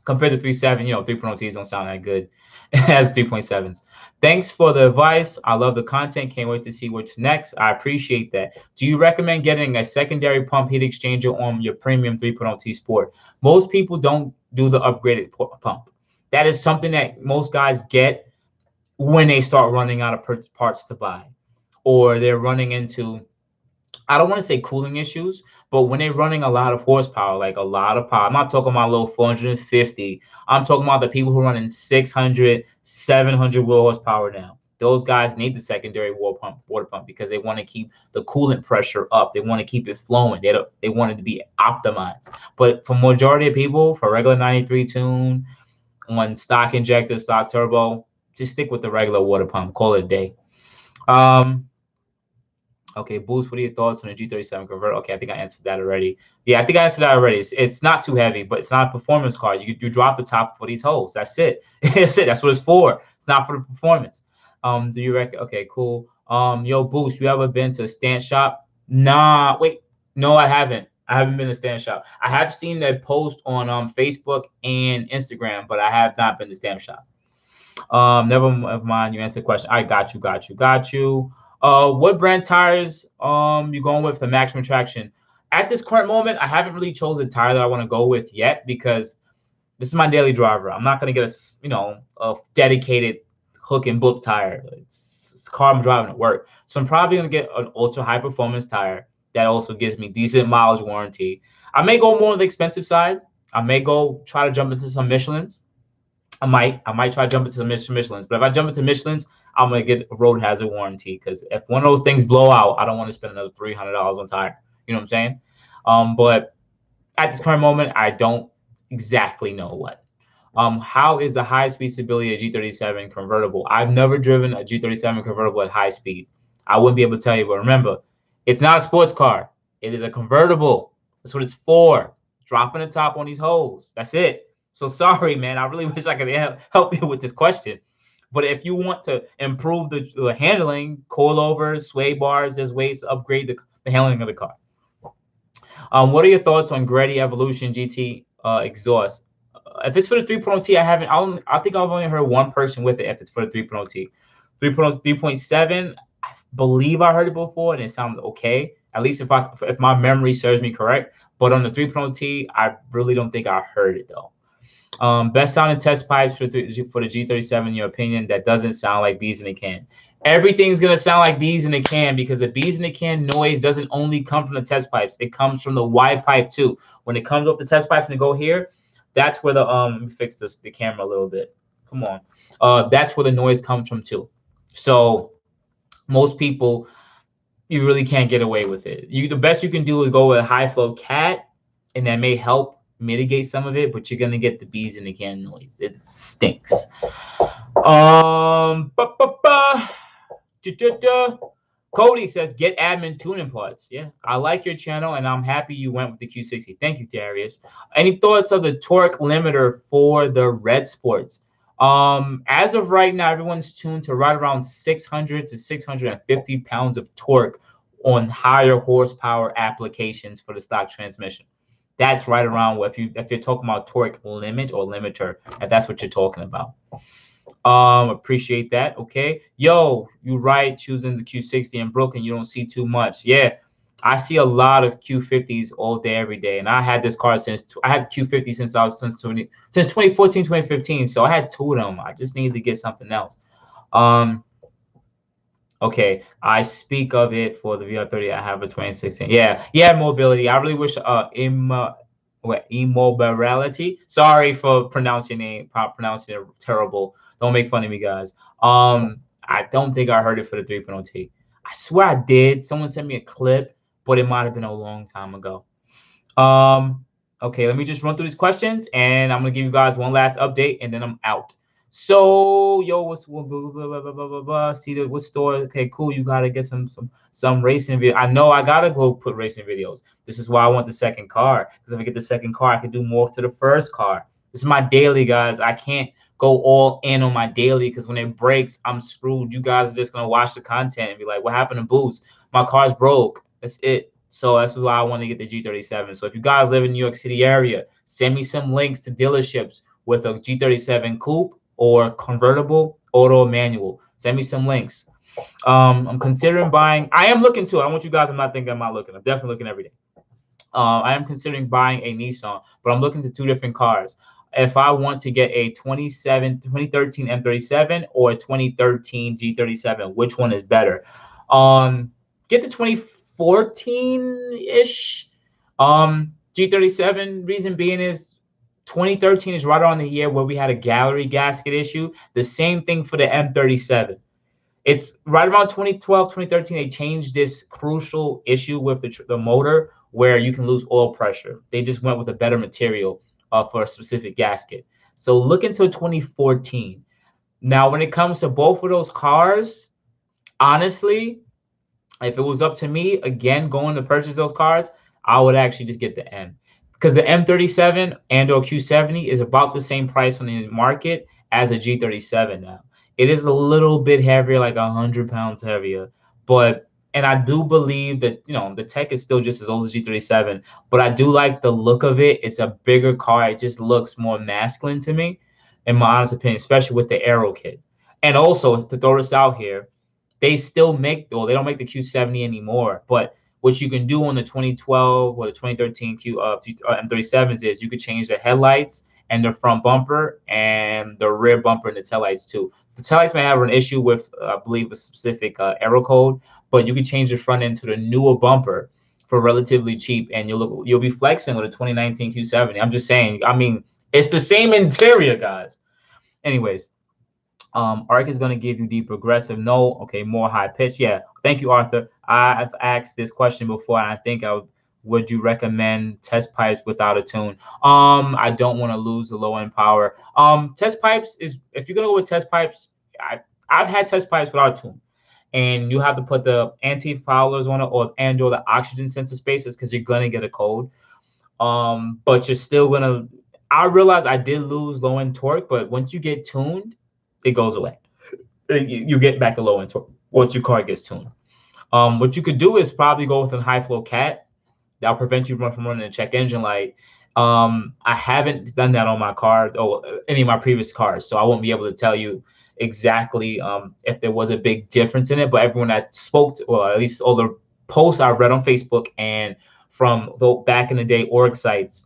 compared to 3.7, you know, 3.0Ts don't sound that good as 3.7s. Thanks for the advice. I love the content. Can't wait to see what's next. I appreciate that. Do you recommend getting a secondary pump heat exchanger on your premium 3.0T Sport? Most people don't do the upgraded pump. That is something that most guys get when they start running out of parts to buy, or they're running into, I don't want to say cooling issues, but when they're running a lot of horsepower, like a lot of power, I'm not talking about a little 450. I'm talking about the people who are running 600, 700 wheel horsepower now. those guys need the secondary water pump because they want to keep the coolant pressure up. They want to keep it flowing. They want it to be optimized. But for majority of people, for regular 93 tune, on stock injector, stock turbo, just stick with the regular water pump. Call it a day. Okay, Boost, what are your thoughts on the G37 converter? Okay, I think I answered that already. Yeah, I think I answered that already. It's not too heavy, but it's not a performance car. You drop the top for these holes. That's it. That's it. That's what it's for. It's not for the performance. Do you reckon? Okay, cool. Yo, Boost, you ever been to a stand shop? Nah, wait. No, I haven't. I haven't been to a stand shop. I have seen that post on Facebook and Instagram, but I have not been to stand shop. Never mind. You answered the question. I got you. What brand tires you going with for maximum traction? At this current moment, I haven't really chosen a tire that I want to go with yet because this is my daily driver. I'm not gonna get a dedicated hook and book tire. It's a car I'm driving to work, so I'm probably gonna get an ultra high performance tire that also gives me decent mileage warranty. I may go more on the expensive side. I may go try to jump into some Michelins. I might try to jump into some Michelins, but if I jump into Michelins, I'm gonna get a road hazard warranty because if one of those things blow out, I don't want to spend another $300 on tire. You know what I'm saying? But at this current moment, I don't exactly know what. How is the high speed stability of G37 convertible? I've never driven a G37 convertible at high speed. I wouldn't be able to tell you, but remember, it's not a sports car. It is a convertible. That's what it's for. Dropping the top on these holes. That's it. So sorry, man. I really wish I could help you with this question. But if you want to improve the handling, coilovers, sway bars, there's ways to upgrade the handling of the car. What are your thoughts on Greddy Evolution GT exhaust? If it's for the 3.0T, I think I've only heard one person with it if it's for the 3.0T. 3.7, I believe I heard it before and it sounded okay. At least if my memory serves me correct. But on the 3.0T, I really don't think I heard it though. Best sounding test pipes for the G37, in your opinion, that doesn't sound like bees in a can. Everything's going to sound like bees in a can because the bees in a can noise doesn't only come from the test pipes. It comes from the YPIPE too. When it comes off the test pipe and go here, that's where let me fix the camera a little bit. Come on. That's where the noise comes from too. So most people, you really can't get away with it. The best you can do is go with a high flow cat, and that may help mitigate some of it, but you're gonna get the bees in the can noise. It stinks. Cody says, get admin tuning parts. Yeah, I like your channel, and I'm happy you went with the Q60. Thank you, Darius. Any thoughts of the torque limiter for the Red Sports? As of right now, everyone's tuned to right around 600 to 650 pounds of torque on higher horsepower applications for the stock transmission. That's right around what if you're talking about torque limit or limiter, if that's what you're talking about. Appreciate that. Okay. Yo, you right, choosing the Q60 in Brooklyn, you don't see too much. Yeah, I see a lot of Q50s all day, every day. And I had this car I had the Q50 since 2014, 2015. So I had two of them. I just needed to get something else. Okay, I speak of it for the VR30. I have a 2016. Yeah, mobility. I really wish immobility. Sorry for pronouncing it terrible. Don't make fun of me, guys. I don't think I heard it for the 3.0T. I swear I did. Someone sent me a clip, but it might have been a long time ago. Okay, let me just run through these questions, and I'm gonna give you guys one last update, and then I'm out. So, yo, what store? Okay, cool. You gotta get some racing video. I know I gotta go put racing videos. This is why I want the second car, because if I get the second car, I can do more to the first car. This is my daily, guys. I can't go all in on my daily because when it breaks, I'm screwed. You guys are just gonna watch the content and be like, "What happened to Boost? My car's broke." That's it. So that's why I want to get the G37. So if you guys live in New York City area, send me some links to dealerships with a G37 coupe or convertible, auto, manual. Send me some links. I'm considering buying. I am looking too. I want you guys. I'm not thinking I'm not looking. I'm definitely looking every day. I am considering buying a Nissan, but I'm looking to two different cars. If I want to get a 2013 M37 or a 2013 G37, which one is better? Get the 2014-ish G37. Reason being is 2013 is right on the year where we had a gallery gasket issue. The same thing for the M37. It's right around 2012, 2013, they changed this crucial issue with the motor where you can lose oil pressure. They just went with a better material for a specific gasket. So look until 2014. Now, when it comes to both of those cars, honestly, if it was up to me, again, going to purchase those cars, I would actually just get the M. Because the M37 and or Q70 is about the same price on the market as a G37 now. It is a little bit heavier, like 100 pounds heavier. But, and I do believe that, you know, the tech is still just as old as G37, but I do like the look of it. It's a bigger car. It just looks more masculine to me, in my honest opinion, especially with the aero kit. And also, to throw this out here, they still make, well, they don't make the Q70 anymore, but what you can do on the 2012 or the 2013 M37s is you could change the headlights and the front bumper and the rear bumper and the taillights too. The taillights may have an issue with, I believe, a specific aero code, but you can change the front end to the newer bumper for relatively cheap, and you'll be flexing with a 2019 Q70. I'm just saying. I mean, it's the same interior, guys. Anyways, Arc is going to give you the progressive. No, okay, more high pitch. Yeah, thank you, Arthur. I've asked this question before, and I think would you recommend test pipes without a tune? I don't want to lose the low end power. Test pipes is, if you're gonna go with test pipes, I've had test pipes without a tune, and you have to put the anti-foulers on it or the oxygen sensor spacers because you're gonna get a code. But you're still gonna. I realize I did lose low end torque, but once you get tuned, it goes away. You get back to low end torque once your car gets tuned. What you could do is probably go with a high flow cat. That'll prevent you from running a check engine light. I haven't done that on my car or any of my previous cars, so I won't be able to tell you exactly if there was a big difference in it. But everyone that spoke to, well, at least all the posts I've read on Facebook and from the back in the day org sites,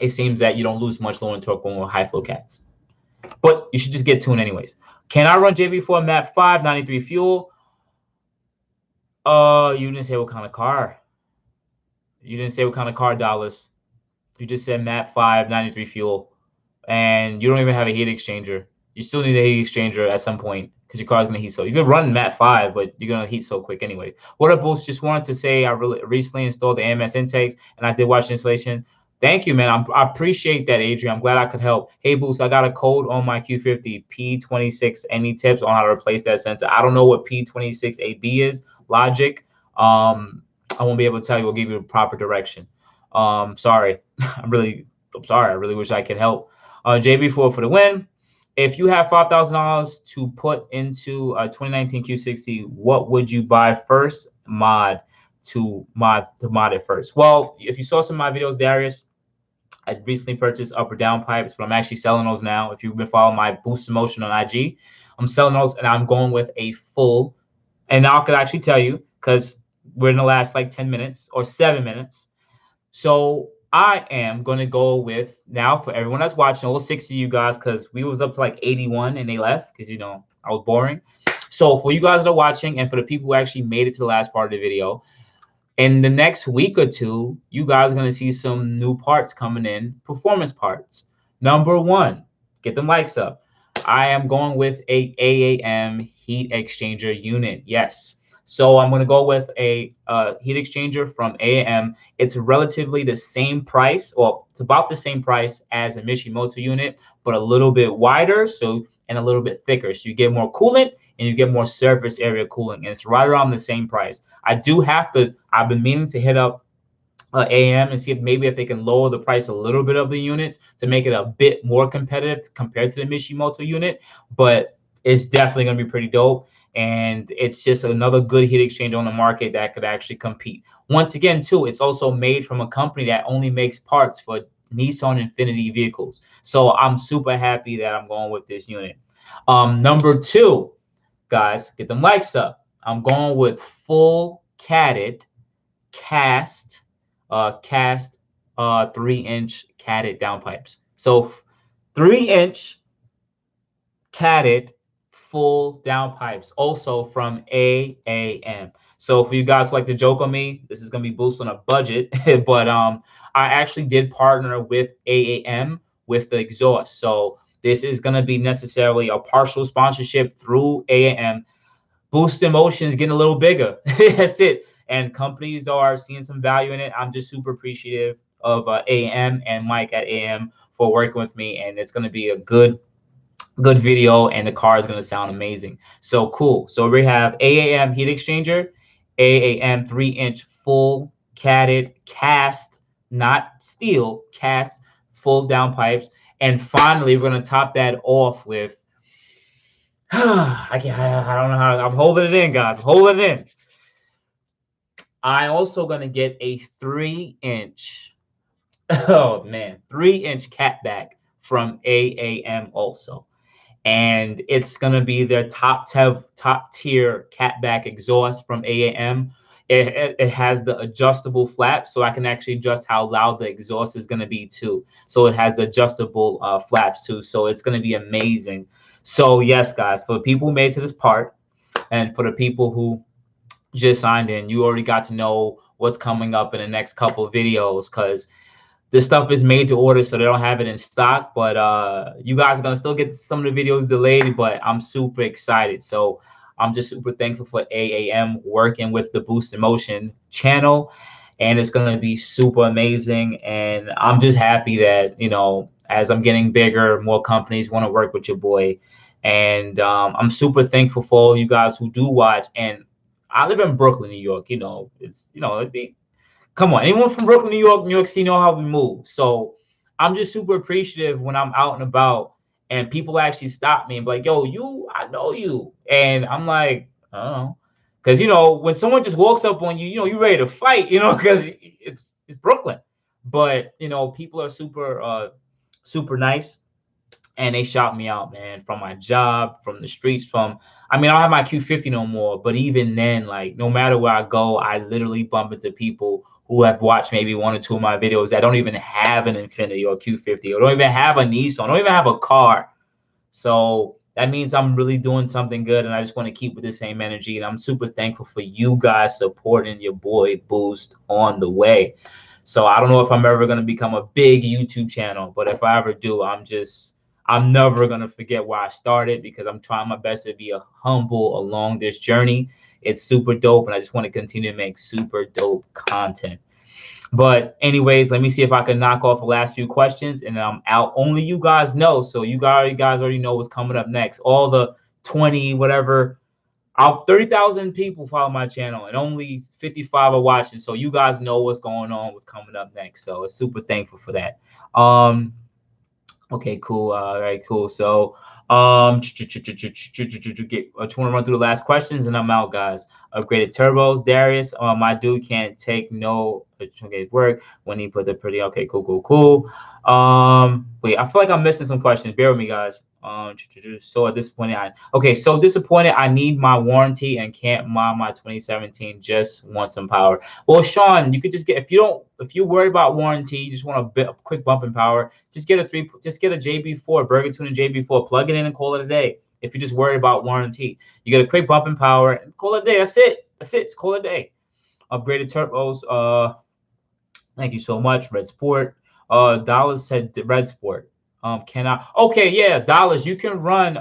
it seems that you don't lose much low end torque when with high flow cats. But you should just get tuned anyways. Can I run JB4 map 5 93 fuel? You didn't say what kind of car. You didn't say what kind of car, Dallas. You just said map 5 93 fuel, and you don't even have a heat exchanger. You still need a heat exchanger at some point because your car's gonna heat so. You could run map 5, but you're gonna heat so quick anyway. What up, Boost? Just wanted to say I really recently installed the AMS intakes, and I did watch the installation. Thank you, man. I appreciate that, Adrian. I'm glad I could help. Hey, Boost, I got a code on my Q50 P26. Any tips on how to replace that sensor? I don't know what P26AB is. Logic. I won't be able to tell you. We'll give you a proper direction. Sorry. I'm sorry. I really wish I could help. JB4 for the win. If you have $5,000 to put into a 2019 Q60, what would you buy first? Mod it first. Well, if you saw some of my videos, Darius, I recently purchased up or down pipes, but I'm actually selling those now. If you've been following my boostinmotion on IG, I'm selling those, and I'm going with a full. And now I could actually tell you, because we're in the last like 10 minutes or 7 minutes. So I am going to go with, now for everyone that's watching, all 60 of you guys, because we was up to like 81 and they left because, you know, I was boring. So for you guys that are watching and for the people who actually made it to the last part of the video, in the next week or two, you guys are going to see some new parts coming in, performance parts. Number one, get them likes up. I am going with a AAM heat exchanger unit. Yes. So I'm going to go with a heat exchanger from AAM. It's relatively the same price, or it's about the same price as a Mishimoto unit, but a little bit wider, and a little bit thicker. So you get more coolant and you get more surface area cooling, and it's right around the same price. I've been meaning to hit up AM and see if they can lower the price a little bit of the units to make it a bit more competitive compared to the Mishimoto unit, but it's definitely going to be pretty dope. And it's just another good heat exchanger on the market that could actually compete. Once again, too, it's also made from a company that only makes parts for Nissan Infiniti vehicles. So I'm super happy that I'm going with this unit. Number two, guys, get them likes up. I'm going with full cast 3-inch catted downpipes. So 3-inch catted full downpipes, also from AAM. So for you guys like to joke on me, this is gonna be Boost on a budget, but I actually did partner with AAM with the exhaust. So this is gonna be necessarily a partial sponsorship through AAM. boostinmotion is getting a little bigger. That's it. And companies are seeing some value in it. I'm just super appreciative of AM and Mike at AM for working with me, and it's going to be a good video, and the car is going to sound amazing. So cool. So we have AAM heat exchanger, AAM 3-inch full catted cast, not steel, cast full downpipes, and finally we're going to top that off with I don't know how. I'm holding it in, guys. I'm holding it in. I'm also gonna get a 3-inch. Oh man, 3-inch CATBACK from AAM also, and it's gonna be their top tier CATBACK exhaust from AAM. It has the adjustable flap, so I can actually adjust how loud the exhaust is gonna be too. So it has adjustable flaps too. So it's gonna be amazing. So yes, guys, for the people who made it to this part, and for the people who just signed in, you already got to know what's coming up in the next couple of videos, because this stuff is made to order, so they don't have it in stock. But you guys are gonna still get some of the videos delayed, but I'm super excited. So I'm just super thankful for AAM working with the boostinmotion channel, and it's gonna be super amazing. And I'm just happy that, you know, as I'm getting bigger, more companies want to work with your boy. And I'm super thankful for all you guys who do watch. And I live in Brooklyn, New York. You know, it'd be, come on, anyone from Brooklyn, New York City know how we move. So I'm just super appreciative when I'm out and about and people actually stop me and be like, yo, I know you. And I'm like, I don't know. Because, you know, when someone just walks up on you, you know, you're ready to fight, you know, because it's Brooklyn. But, you know, people are super nice. And they shout me out, man, from my job, from the streets, I mean, I don't have my Q50 no more, but even then, like, no matter where I go, I literally bump into people who have watched maybe 1 or 2 of my videos that don't even have an Infiniti or Q50, or don't even have a Nissan, don't even have a car. So that means I'm really doing something good, and I just want to keep with the same energy. And I'm super thankful for you guys supporting your boy Boost on the way. So I don't know if I'm ever going to become a big YouTube channel, but if I ever do, I'm never going to forget where I started, because I'm trying my best to be a humble along this journey. It's super dope, and I just want to continue to make super dope content. But anyways, let me see if I can knock off the last few questions, and then I'm out. Only you guys know, so you guys already know what's coming up next. All the 20 whatever, 30,000 people follow my channel, and only 55 are watching. So you guys know what's going on, what's coming up next. So it's super thankful for that. Okay, cool. All right, cool. So, just want to run through the last questions, and I'm out, guys. Upgraded turbos, Darius. My dude can't take no work when he put the pretty. Okay, cool. Wait, I feel like I'm missing some questions. Bear with me, guys. So disappointed. So disappointed. I need my warranty and can't mod my 2017. Just want some power. Well, Sean, you could just get, if you're worried about warranty, you just want a quick bump in power, just get a JB4, Burger Tune and JB4, plug it in and call it a day. If you're just worried about warranty, you get a quick bump in power and call it a day. That's it. Just call it a day. Upgraded turbos. Thank you so much, Red Sport. Dollars said Red Sport. Okay, yeah, Dollars, you can run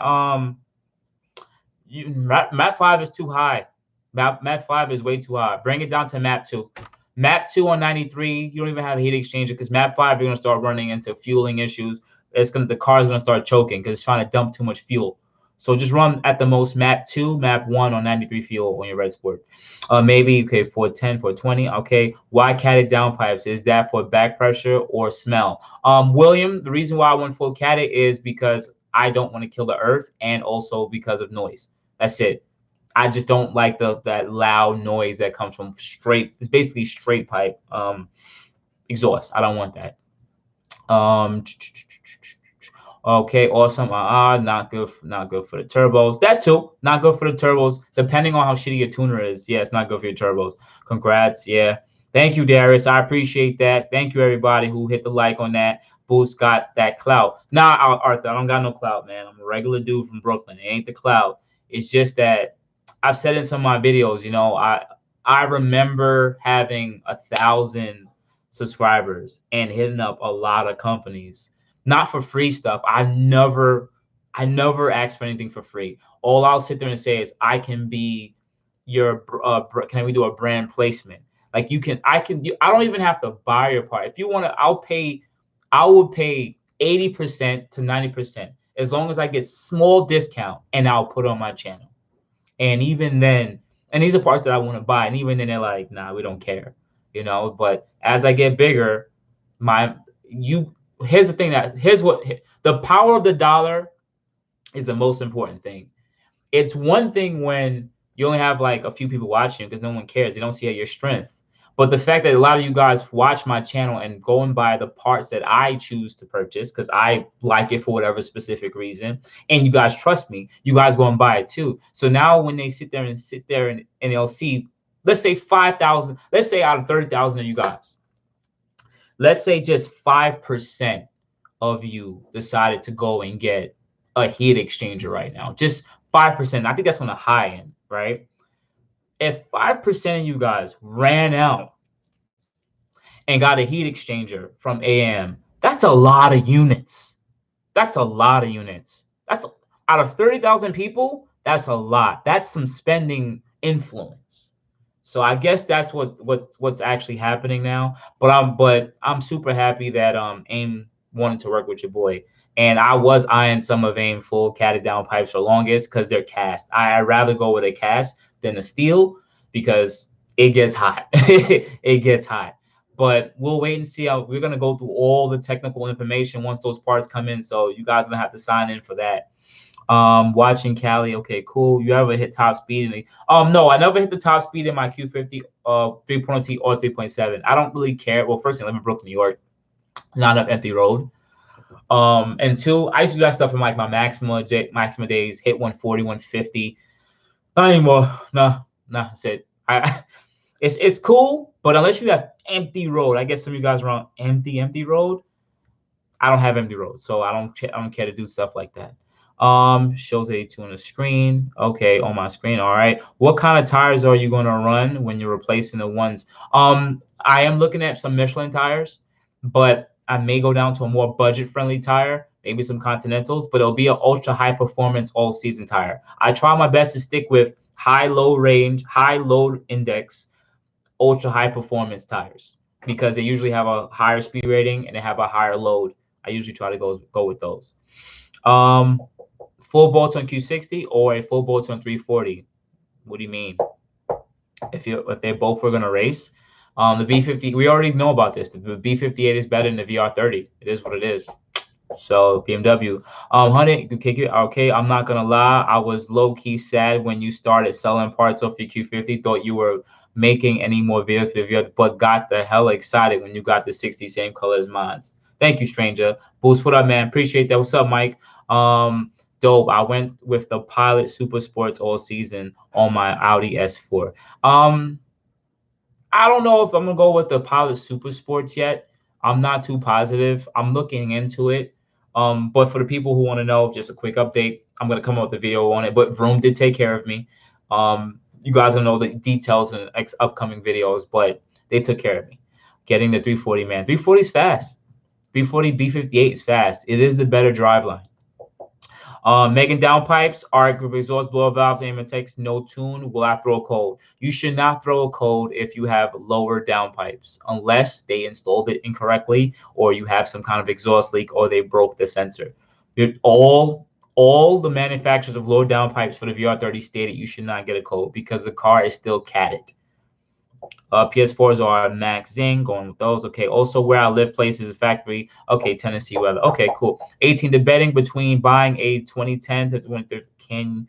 map 5 is too high. Map 5 is way too high. Bring it down to map 2. Map 2 on 93, you don't even have a heat exchanger, because map 5 you're gonna start running into fueling issues. The car is gonna start choking because it's trying to dump too much fuel. So just run at the most map 2, map 1 on 93 fuel on your Red Sport. Maybe, okay, 410, 420. Okay, why catted downpipes? Is that for back pressure or smell? William, the reason why I went full catted is because I don't want to kill the earth, and also because of noise. That's it. I just don't like that loud noise that comes from it's basically straight pipe exhaust. I don't want that. Okay, awesome. Not good for the turbos. That too, not good for the turbos. Depending on how shitty your tuner is, yeah, it's not good for your turbos. Congrats, yeah. Thank you, Darius. I appreciate that. Thank you, everybody who hit the like on that. Boost got that clout. Nah, Arthur, I don't got no clout, man. I'm a regular dude from Brooklyn. It ain't the clout. It's just that I've said in some of my videos, you know, I remember having 1,000 subscribers and hitting up a lot of companies, not for free stuff. I've never I never ask for anything for free. All I'll sit there and say is, I can be your, can we do a brand placement? Like I don't even have to buy your part. If you want to, I will pay 80% to 90% as long as I get small discount and I'll put on my channel. And even then, and these are parts that I want to buy. And even then they're like, nah, we don't care, you know, but as I get bigger, here's the thing here's what the power of the dollar is the most important thing. It's one thing when you only have like a few people watching because no one cares. They don't see your strength. But the fact that a lot of you guys watch my channel and go and buy the parts that I choose to purchase because I like it for whatever specific reason, and you guys trust me, you guys go and buy it too. So now when they sit there and they'll see, let's say 5,000, let's say out of 30,000 of you guys, let's say just 5% of you decided to go and get a heat exchanger right now. Just 5%. I think that's on the high end, right? If 5% of you guys ran out and got a heat exchanger from AM, that's a lot of units. That's a lot of units. That's out of 30,000 people, that's a lot. That's some spending influence. So I guess that's what's actually happening now. But I'm super happy that AIM wanted to work with your boy. And I was eyeing some of AIM full catted down pipes for longest because they're cast. I'd rather go with a cast than a steel because it gets hot. It gets hot. But we'll wait and see how we're gonna go through all the technical information once those parts come in. So you guys are gonna have to sign in for that. Watching Cali, okay, cool. You ever hit top speed? No, I never hit the top speed in my Q50 3.0 or 3.7. I don't really care. Well, first, I live in Brooklyn, New York. Not up empty road. And two, I used to do that stuff in like my Maxima days, hit 140, 150. Not anymore. Nah, that's it. It's cool, but unless you have empty road, I guess some of you guys are on empty road. I don't have empty road, so I don't care to do stuff like that. Shows 82 on the screen. Okay, on my screen. All right. What kind of tires are you going to run when you're replacing the ones? I am looking at some Michelin tires, but I may go down to a more budget-friendly tire, maybe some Continentals, but it'll be an ultra high performance all season tire. I try my best to stick with high load range, high load index, ultra high performance tires because they usually have a higher speed rating and they have a higher load. I usually try to go with those. Full bolts on Q60 or a full bolts on 340. What do you mean? If they both were gonna race, the B50, we already know about this. The B58 is better than the VR30. It is what it is. So BMW, honey, okay. I'm not gonna lie. I was low key sad when you started selling parts off your Q50. Thought you were making any more videos, but got the hell excited when you got the 60 same color as mine. Thank you, stranger. Boost, what up, man? Appreciate that. What's up, Mike? Dope. I went with the Pilot Super Sports all season on my Audi S4. I don't know if I'm gonna go with the Pilot Super Sports yet. I'm not too positive. I'm looking into it. But for the people who want to know, just a quick update. I'm gonna come up with a video on it. But Vroom did take care of me. You guys will know the details in upcoming videos, but they took care of me. Getting the 340, man. 340 is fast. 340 B58 is fast. It is a better driveline. Megan downpipes, ARC group exhaust blower valves, aim and text, no tune. Will I throw a code? You should not throw a code if you have lower downpipes, unless they installed it incorrectly, or you have some kind of exhaust leak, or they broke the sensor. All the manufacturers of lower downpipes for the VR30 stated you should not get a code because the car is still catted. PS4s are Max Zing, going with those. Okay. Also, where I live, place is a factory. Okay, Tennessee weather. Okay, cool. 18, debating between buying a 2010 to 2030.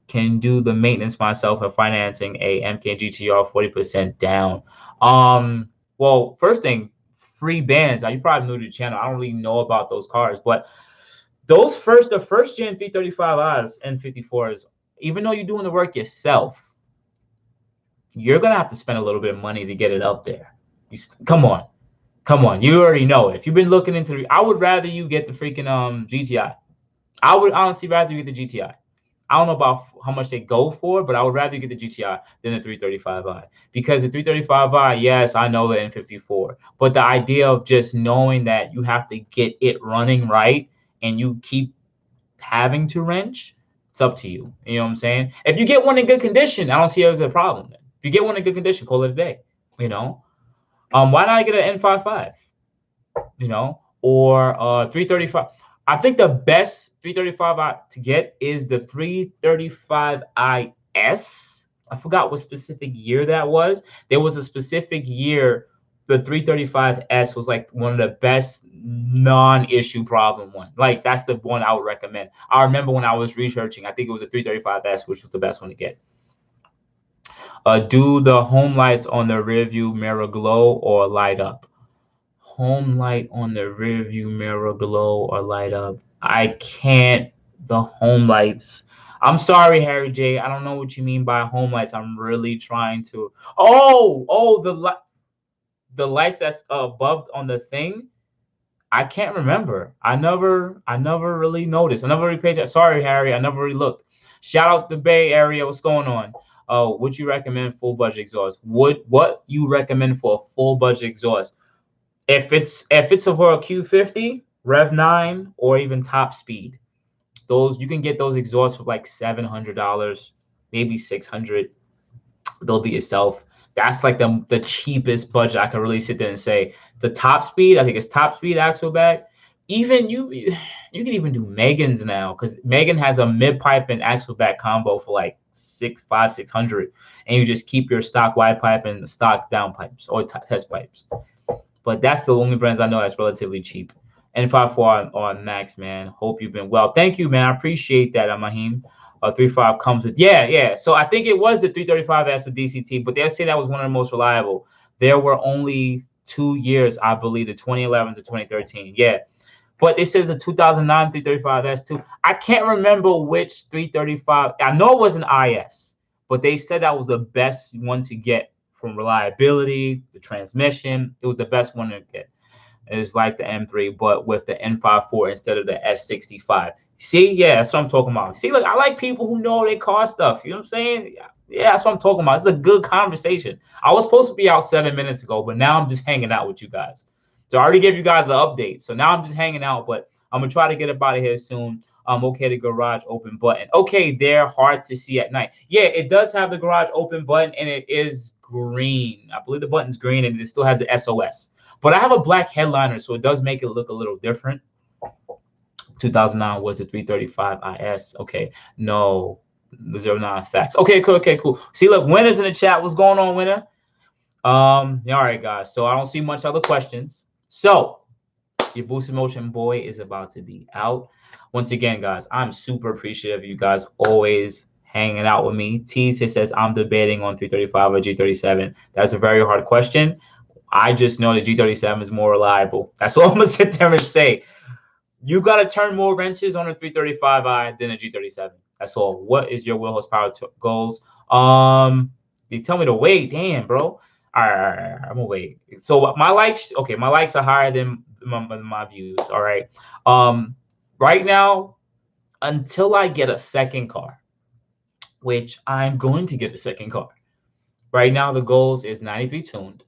Can do the maintenance myself or financing a MK GTR 40% down. Well, first thing, free bands. Now, you're probably new to the channel. I don't really know about those cars, but the first gen 335is and 54s, even though you're doing the work yourself, you're gonna have to spend a little bit of money to get it up there. Come on. You already know it. If you've been looking into I would rather you get the freaking GTI. I would honestly rather you get the GTI. I don't know about how much they go for, but I would rather you get the GTI than the 335i because the 335i, yes, I know the N54, but the idea of just knowing that you have to get it running right and you keep having to wrench, it's up to you. You know what I'm saying? If you get one in good condition, I don't see it as a problem. Then. If you get one in good condition, call it a day. You know, why not get an N55? You know, or 335. I think the best 335 to get is the 335 IS. I forgot what specific year that was. There was a specific year the 335S was like one of the best non-issue problem one. Like that's the one I would recommend. I remember when I was researching, I think it was a 335S, which was the best one to get. Do the home lights on the rear view mirror glow or light up? Home light on the rear view mirror glow or light up? I can't. The home lights. I'm sorry, Harry J. I don't know what you mean by home lights. I'm really trying to. Oh, the lights that's above on the thing. I can't remember. I never really noticed. I never really paid that. Sorry, Harry. I never really looked. Shout out the Bay Area. What's going on? Would you recommend full budget exhaust? What you recommend for a full budget exhaust? If it's for a Q50, Rev 9, or even top speed, those you can get those exhausts for like $700, maybe $600. Build it yourself. That's like the cheapest budget I can really sit there and say. The top speed, I think it's top speed AXLEBACK. Even you can even do Megan's now because Megan has a mid-pipe and AXLEBACK combo for like $600, and you just keep your stock YPIPE and the stock downpipes or test pipes. But that's the only brands I know that's relatively cheap. N54 on Max, man. Hope you've been well. Thank you, man. I appreciate that, Mahim. 35 comes with yeah. So I think it was the 335S with DCT, but they say that was one of the most reliable. There were only 2 years, I believe, the 2011 to 2013. Yeah, but it says the 2009 335S too. I can't remember which 335. I know it was an IS, but they said that was the best one to get from reliability, the transmission. It was the best one to get. It's like the M3, but with the N54 instead of the S65. See, yeah, that's what I'm talking about. See, look, I like people who know their car stuff. You know what I'm saying? Yeah, that's what I'm talking about. It's a good conversation. I was supposed to be out 7 minutes ago, but now I'm just hanging out with you guys. So I already gave you guys an update. So now I'm just hanging out, but I'm going to try to get up out of here soon. Okay, the garage open button. Okay, they're hard to see at night. Yeah, it does have the garage open button, and it is green. I believe the button's green, and it still has the SOS. But I have a black headliner, so it does make it look a little different. 2009 was the 335 IS. Okay, no, the 09 facts. Okay, cool. See, look, Winner's in the chat. What's going on, Winner? All right, guys. So I don't see much other questions. So your boosted motion boy is about to be out. Once again, guys, I'm super appreciative of you guys always hanging out with me. T says I'm debating on 335 or G37. That's a very hard question. I just know the G37 is more reliable. That's all I'm gonna sit there and say. You got to turn more wrenches on a 335i than a G37. That's all. What is your wheel horsepower goals? They tell me to wait. Damn, bro. All right, I'm gonna wait. So my likes, okay, my likes are higher than my views. All right. Right now, until I get a second car, which I'm going to get a second car. Right now, the goals is 93 tuned.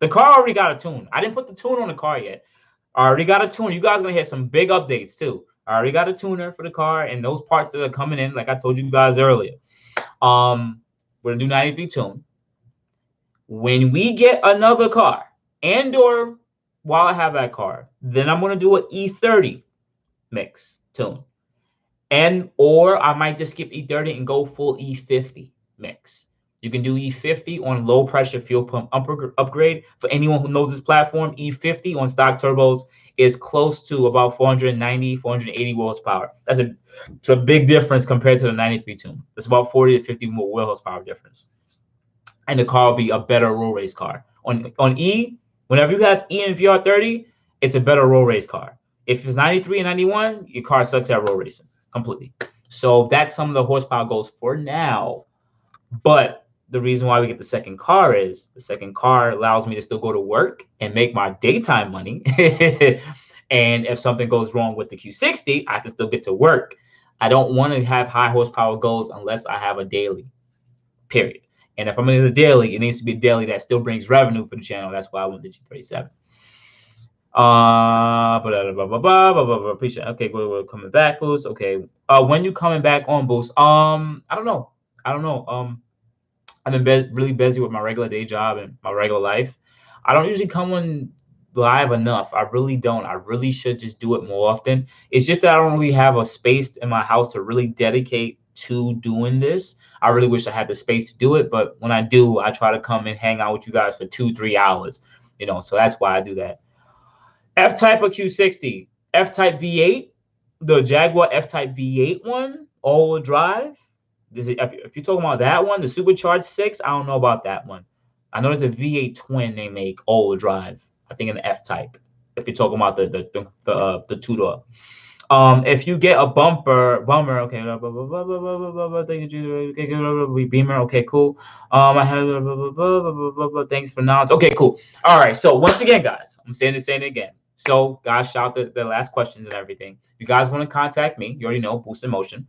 The car already got a tune. I didn't put the tune on the car yet. I already got a tune. You guys are gonna hear some big updates too. I already got a tuner for the car and those parts that are coming in, like I told you guys earlier. We're gonna do 93 tune. When we get another car, and or while I have that car, then I'm gonna do an E30 mix tune. And or I might just skip E30 and go full E50 mix. You can do E50 on low pressure fuel pump upgrade. For anyone who knows this platform, E50 on stock turbos is close to about 490, 480 horsepower. It's a big difference compared to the 93 tune. It's about 40 to 50 more wheel horsepower difference. And the car will be a better road race car. On E, whenever you have E and VR30, it's a better road race car. If it's 93 and 91, your car sucks at road racing completely. So that's some of the horsepower goals for now. But the reason why we get the second car is the second car allows me to still go to work and make my daytime money. And if something goes wrong with the Q60, I can still get to work. I don't want to have high horsepower goals unless I have a daily, period. And if I'm in a daily, it needs to be a daily that still brings revenue for the channel. That's why I want the G37. Appreciate. Okay, we're coming back, Boost. Okay. When you coming back on, Boost? I don't know. I don't know. I've been really busy with my regular day job and my regular life. I don't usually come on live enough. I really don't. I really should just do it more often. It's just that I don't really have a space in my house to really dedicate to doing this. I really wish I had the space to do it, but when I do, I try to come and hang out with you guys for 2-3 hours. So that's why I do that. F-Type or Q60? F-Type V8, the Jaguar F-Type V8 one, all-wheel drive. If you're talking about that one, the supercharged 6, I don't know about that one. I know there's a V8 twin they make all-wheel drive. I think an F-Type. If you're talking about the two-door. If you get a bumper, okay, Beamer, okay, cool. I have thanks for now. Okay, cool. All right. So once again, guys, I'm saying it again. So guys, shout out the last questions and everything. If you guys want to contact me, you already know, Boost in Motion.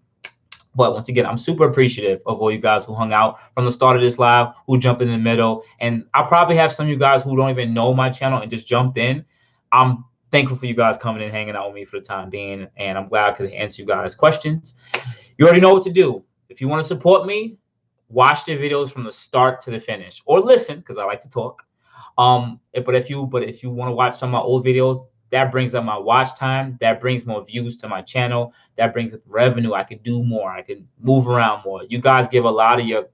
But once again, I'm super appreciative of all you guys who hung out from the start of this live, who jumped in the middle. And I probably have some of you guys who don't even know my channel and just jumped in. I'm thankful for you guys coming and hanging out with me for the time being. And I'm glad I could answer you guys' questions. You already know what to do. If you want to support me, watch the videos from the start to the finish. Or listen, because I like to talk. But if you want to watch some of my old videos, that brings up my watch time. That brings more views to my channel. That brings up revenue. I can do more. I can move around more. You guys give a lot of your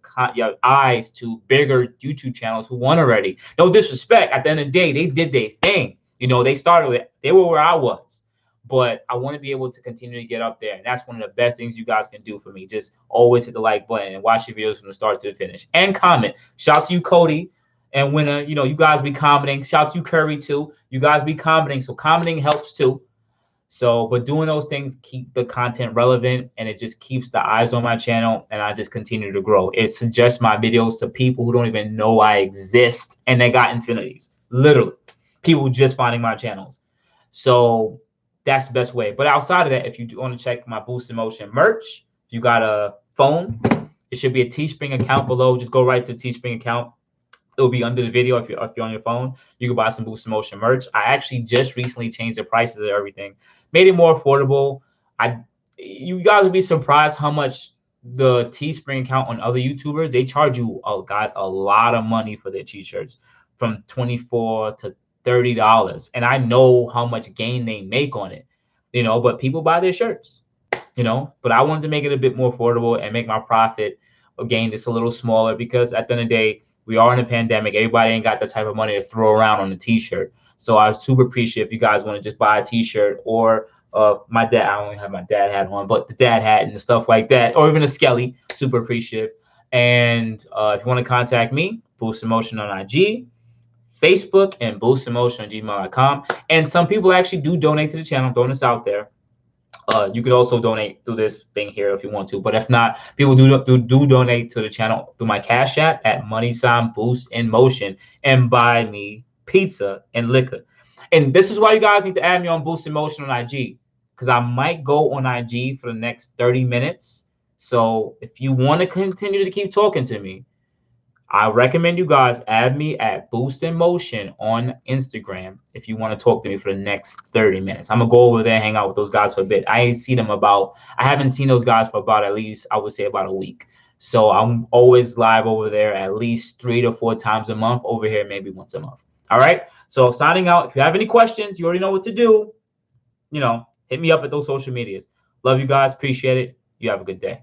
eyes to bigger YouTube channels who won already. No disrespect. At the end of the day, they did their thing. They started with, they were where I was. But I want to be able to continue to get up there. And that's one of the best things you guys can do for me. Just always hit the like button and watch your videos from the start to the finish. And comment. Shout out to you, Cody. And when you guys be commenting, shout out to you, Curry, too. You guys be commenting, so commenting helps too. So, but doing those things keep the content relevant, and it just keeps the eyes on my channel, and I just continue to grow. It suggests my videos to people who don't even know I exist, and they got infinities. Literally, people just finding my channels. So that's the best way. But outside of that, if you want to check my Boost in Motion merch, if you got a phone, it should be a Teespring account below. Just go right to the Teespring account. It'll be under the video. If you're on your phone, you can buy some Boost in Motion merch. I actually just recently changed the prices of everything, made it more affordable. You guys would be surprised how much the Teespring account on other YouTubers, they charge you, guys, a lot of money for their t-shirts, from $24 to $30. And I know how much gain they make on it, but people buy their shirts, but I wanted to make it a bit more affordable and make my profit gain just a little smaller, because at the end of the day, we are in a pandemic. Everybody ain't got that type of money to throw around on a t-shirt. So I super appreciate if you guys want to just buy a t-shirt, or my dad, I only have my dad hat on, but the dad hat and stuff like that, or even a skelly, super appreciative. And if you want to contact me, Boost in Motion on IG, Facebook, and boostinmotion@gmail.com. And some people actually do donate to the channel, throwing this out there. You could also donate through this thing here if you want to, but if not, people do donate to the channel through my Cash App at #Boost in Motion, and buy me pizza and liquor. And this is why you guys need to add me on Boost in Motion on IG, because I might go on IG for the next 30 minutes. So if you want to continue to keep talking to me, I recommend you guys add me at Boost in Motion on Instagram if you want to talk to me for the next 30 minutes. I'm gonna go over there, hang out with those guys for a bit. I haven't seen those guys for about, at least, I would say, about a week. So I'm always live over there at least 3 to 4 times a month. Over here, maybe once a month. All right. So signing out. If you have any questions, you already know what to do. Hit me up at those social medias. Love you guys. Appreciate it. You have a good day.